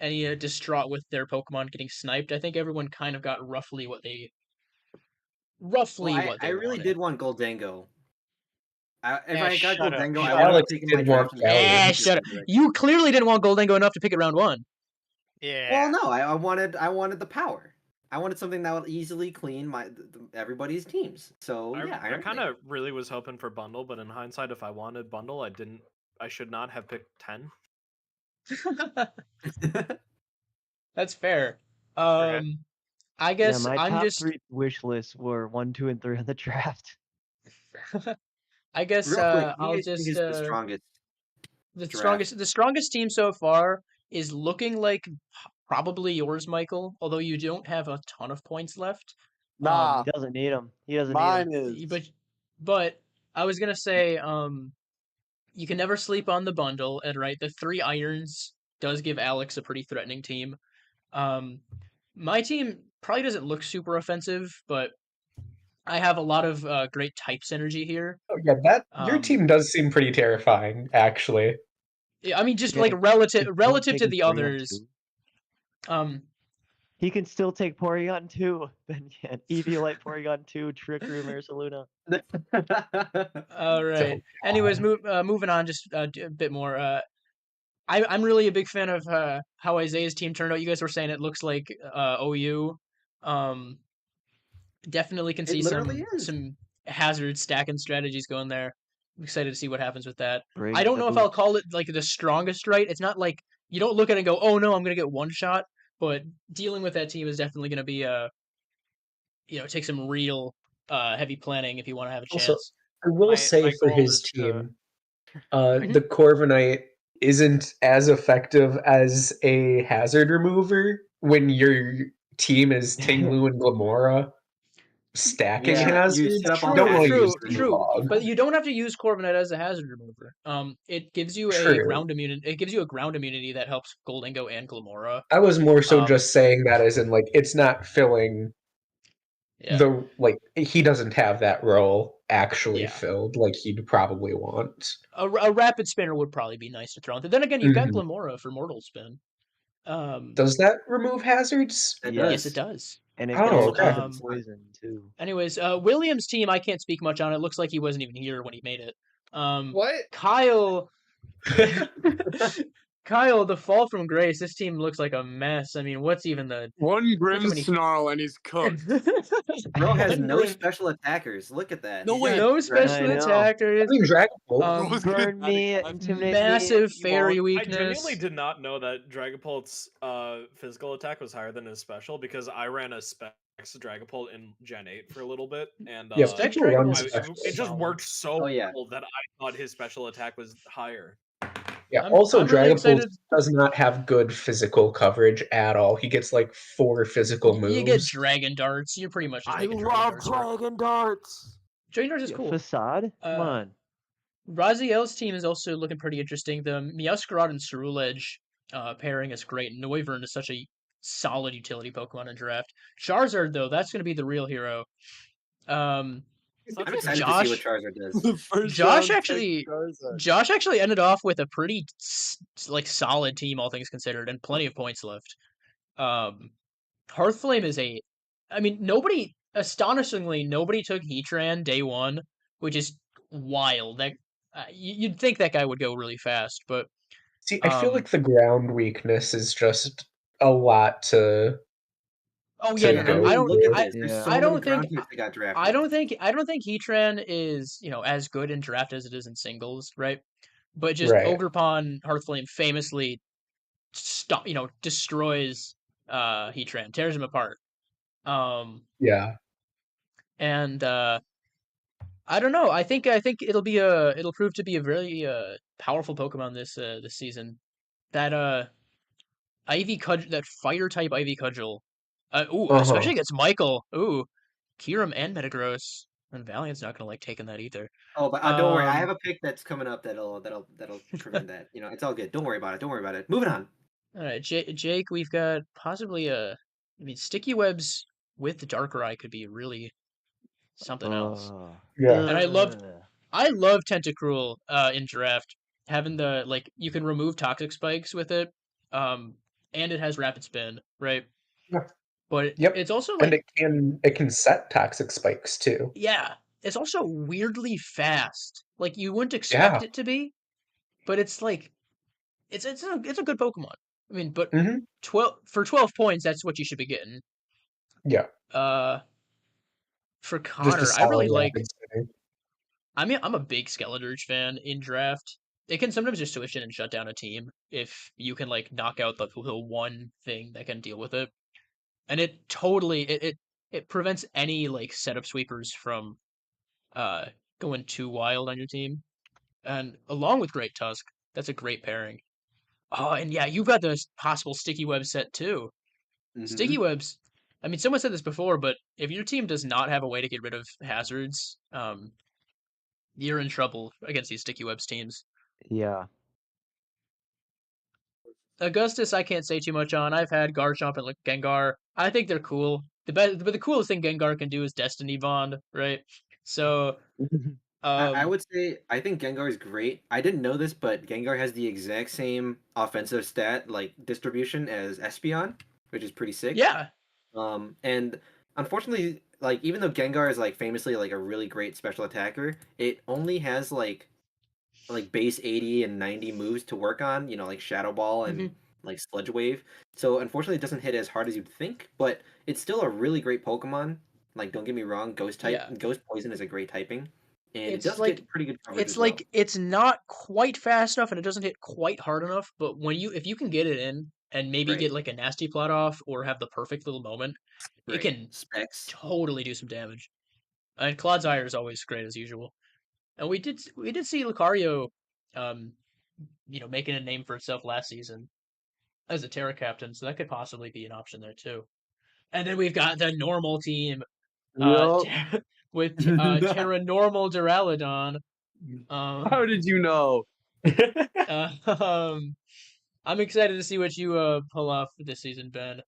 any distraught with their Pokemon getting sniped. I think everyone kind of got roughly what they Well, I really wanted. did want Goldango. If I got Shut up. Goldango, I Shut would up. have taken my draft. Shut up. You clearly didn't want Goldango enough to pick it round 1. Yeah. Well, no, I wanted the power. I wanted something that would easily clean everybody's teams. So yeah, I kind of really was hoping for Bundle, but in hindsight, if I wanted Bundle, I should not have picked 10. That's fair. Okay. I guess my I'm top just 3 wish lists were 1, 2, and 3 on the draft. I guess Real quick, who I'll do you think just is the strongest? the strongest team so far is looking like probably yours, Michael, although you don't have a ton of points left. Nah. He doesn't need them. He doesn't Mine need them. is. But I was gonna say, you can never sleep on the bundle, and right, the 3 irons does give Alex a pretty threatening team. My team probably doesn't look super offensive, but I have a lot of great type synergy here. Oh, yeah, your team does seem pretty terrifying, actually. Yeah, I mean, just Yeah, like relative don't take to his the Porygon others. too. He can still take Porygon 2. Ben can. Eviolite Porygon 2, Trick Room, Ursaluna. All right. Anyways, moving on just a bit more. I'm really a big fan of how Isaiah's team turned out. You guys were saying it looks like OU. Definitely can see some hazard stacking strategies going there. I'm excited to see what happens with that. Bring I don't the know if I'll call it like the strongest, right? It's not like you don't look at it and go, "Oh no, I'm gonna get one shot." But dealing with that team is definitely gonna be take some real heavy planning if you want to have a chance. Also, I will say for his team, the Corviknight isn't as effective as a hazard remover when your team is Tinglu and Glamora. stacking Yeah, you hazards. set up You all don't the really hazards use for the you. log. But you don't have to use Corviknight as a hazard remover. It gives you a True. ground immunity. It gives you a ground immunity that helps Goldingo and Glamora. I was more so Um, just saying that as in like it's not filling Yeah. the like he doesn't have that role actually Yeah. filled like he'd probably want. A rapid spinner would probably be nice to throw in. Then again, you've got Mhm. Glamora for Mortal Spin. Does that remove hazards? It Yes. Yes, it does. And it Oh, can also okay. the Um, poison too. Anyways, Williams' team, I can't speak much on. It looks like he wasn't even here when he made it. What? Kyle, Kyle, the fall from grace. This team looks like a mess. I mean, what's even the One grim how many- snarl and he's cooked. Bro has One no grim- special attackers. Look at that. No He's way. got no special I know. attackers. I mean, Dragon Bolt. Um, Bro's good Burn at me, it. intimidate Massive me. You fairy won't. I genuinely weakness. did not know that Dragapult's physical attack was higher than his special because I ran a Specs Dragapult in Gen 8 for a little bit, and Yeah, Specs people run Dragapult is specials. it just solid. worked so Oh, yeah. well that I thought his special attack was higher. Yeah, I'm also really Dragon Bolt excited. does not have good physical coverage at all. He gets like 4 physical moves. You get Dragon Darts. You're pretty much just making Dragon Darts work. Dragon Darts. Dragon Darts is cool. Facade? Come on. Raziel's team is also looking pretty interesting. The Meowscarada and Ceruledge pairing is great. Noivern is such a solid utility Pokemon in draft. Charizard, though, that's going to be the real hero. I'm excited to see Josh- what Charizard does. The first Josh round actually- pick Charizard. Josh actually ended off with a pretty solid team, all things considered, and plenty of points left. Hearthflame is astonishingly, nobody took Heatran day one, which is wild. That you'd think that guy would go really fast, but See, I feel like the ground weakness is just a lot to. oh to yeah, no, go I don't. Look at I, this. There's Yeah. so I don't many ground think- types that got drafted. I don't think Heatran is as good in draft as it is in singles, right? But just Right. Ogerpon Hearthflame famously destroys Heatran, tears him apart. Yeah. And I don't know. I think it'll prove to be a very powerful Pokemon this season. That that fire type Ivy Cudgel. Especially against Michael. Ooh, Kyurem and Metagross. And Valiant's not gonna like taking that either. Oh, but don't worry. I Um, have a pick that's coming up that'll prevent that. It's all good. Don't worry about it. Don't worry about it. Moving on. All right, Jake, we've got possibly Sticky Webs with the Darkrai could be really something else. Yeah. And I love Tentacruel in draft. Having you can remove toxic spikes with it. And it has rapid spin, right? Yeah. But Yep. it's also And it can set toxic spikes too. yeah, it's also weirdly fast. Like you wouldn't expect Yeah. it to be, but it's like it's a good Pokemon. I mean, but Mhm. 12 points, that's what you should be getting. Yeah. For Just Connor, a I really solid like. rapid spinner. I'm a big Skeledirge fan in draft. It can sometimes just switch in and shut down a team if you can knock out the one thing that can deal with it, and it totally it prevents any setup sweepers from going too wild on your team, and along with Great Tusk, that's a great pairing. Oh, and yeah, you've got the possible Sticky Web set too. Mhm. Sticky Webs. I mean, someone said this before, but if your team does not have a way to get rid of hazards, you're in trouble against these Sticky Webs teams. Yeah. Augustus, I can't say too much on. I've had Garchomp and Gengar. I think they're cool. But the coolest thing Gengar can do is Destiny Bond, right? So, I would say I think Gengar is great. I didn't know this, but Gengar has the exact same offensive stat distribution as Espeon, which is pretty sick. yeah, And unfortunately, even though Gengar is famously a really great special attacker, it only has base 80 and 90 moves to work on, like Shadow Ball and Sludge Wave. So unfortunately it doesn't hit as hard as you'd think, but it's still a really great Pokemon. Don't get me wrong, Ghost Poison is a great typing. And It's it does get pretty good coverage. it's it's not quite fast enough and it doesn't hit quite hard enough, but if you can get it in and maybe Right. get a nasty plot off or have the perfect little moment, it can Specs. totally do some damage. And Clodsire is always great as usual. And we did see Lucario making a name for itself last season as a Terra captain, so that could possibly be an option there too. And then we've got the normal team. Yup. with Terranormal Duraludon. How did you know? I'm excited to see what you pull off this season, Ben.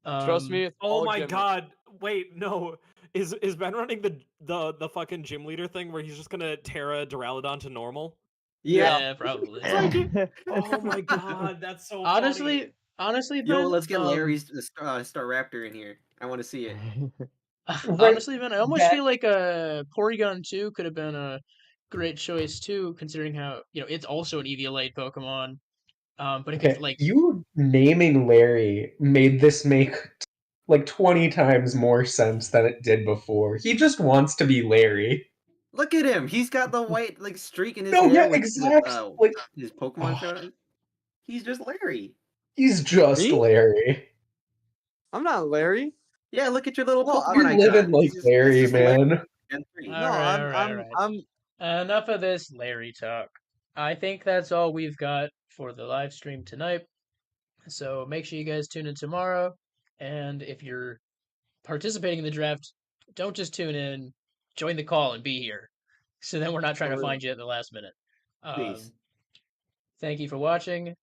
Trust me, it's Oh all my gimmick. god! Wait, no. Is Ben running the fucking gym leader thing where he's just gonna Terra Duraludon to normal? Yeah, probably. Oh my god, that's so honestly, funny. honestly, Yo, Ben. let's get Larry's Star Raptor in here. I want to see it. Honestly, Ben, I almost that- feel like a Porygon 2 could have been a great choice too, considering how it's also an Eviolite Pokemon. But it could Okay, you naming Larry made this make like 20 times more sense than it did before. He just wants to be Larry. Look at him. He's got the white streak in his No, hair yeah, with exactly. Like, his Pokemon show. He's just Larry. he's just Me? Larry. I'm not Larry. Yeah, look at your little Well, Pokemon You're icon. living like It's Larry, just Larry man. Gen 3. No, I'm Enough of this Larry talk. I think that's all we've got for the live stream tonight. So make sure you guys tune in tomorrow. And if you're participating in the draft, don't just tune in, join the call and be here. So then we're not trying to find you at the last minute. Please. Thank you for watching.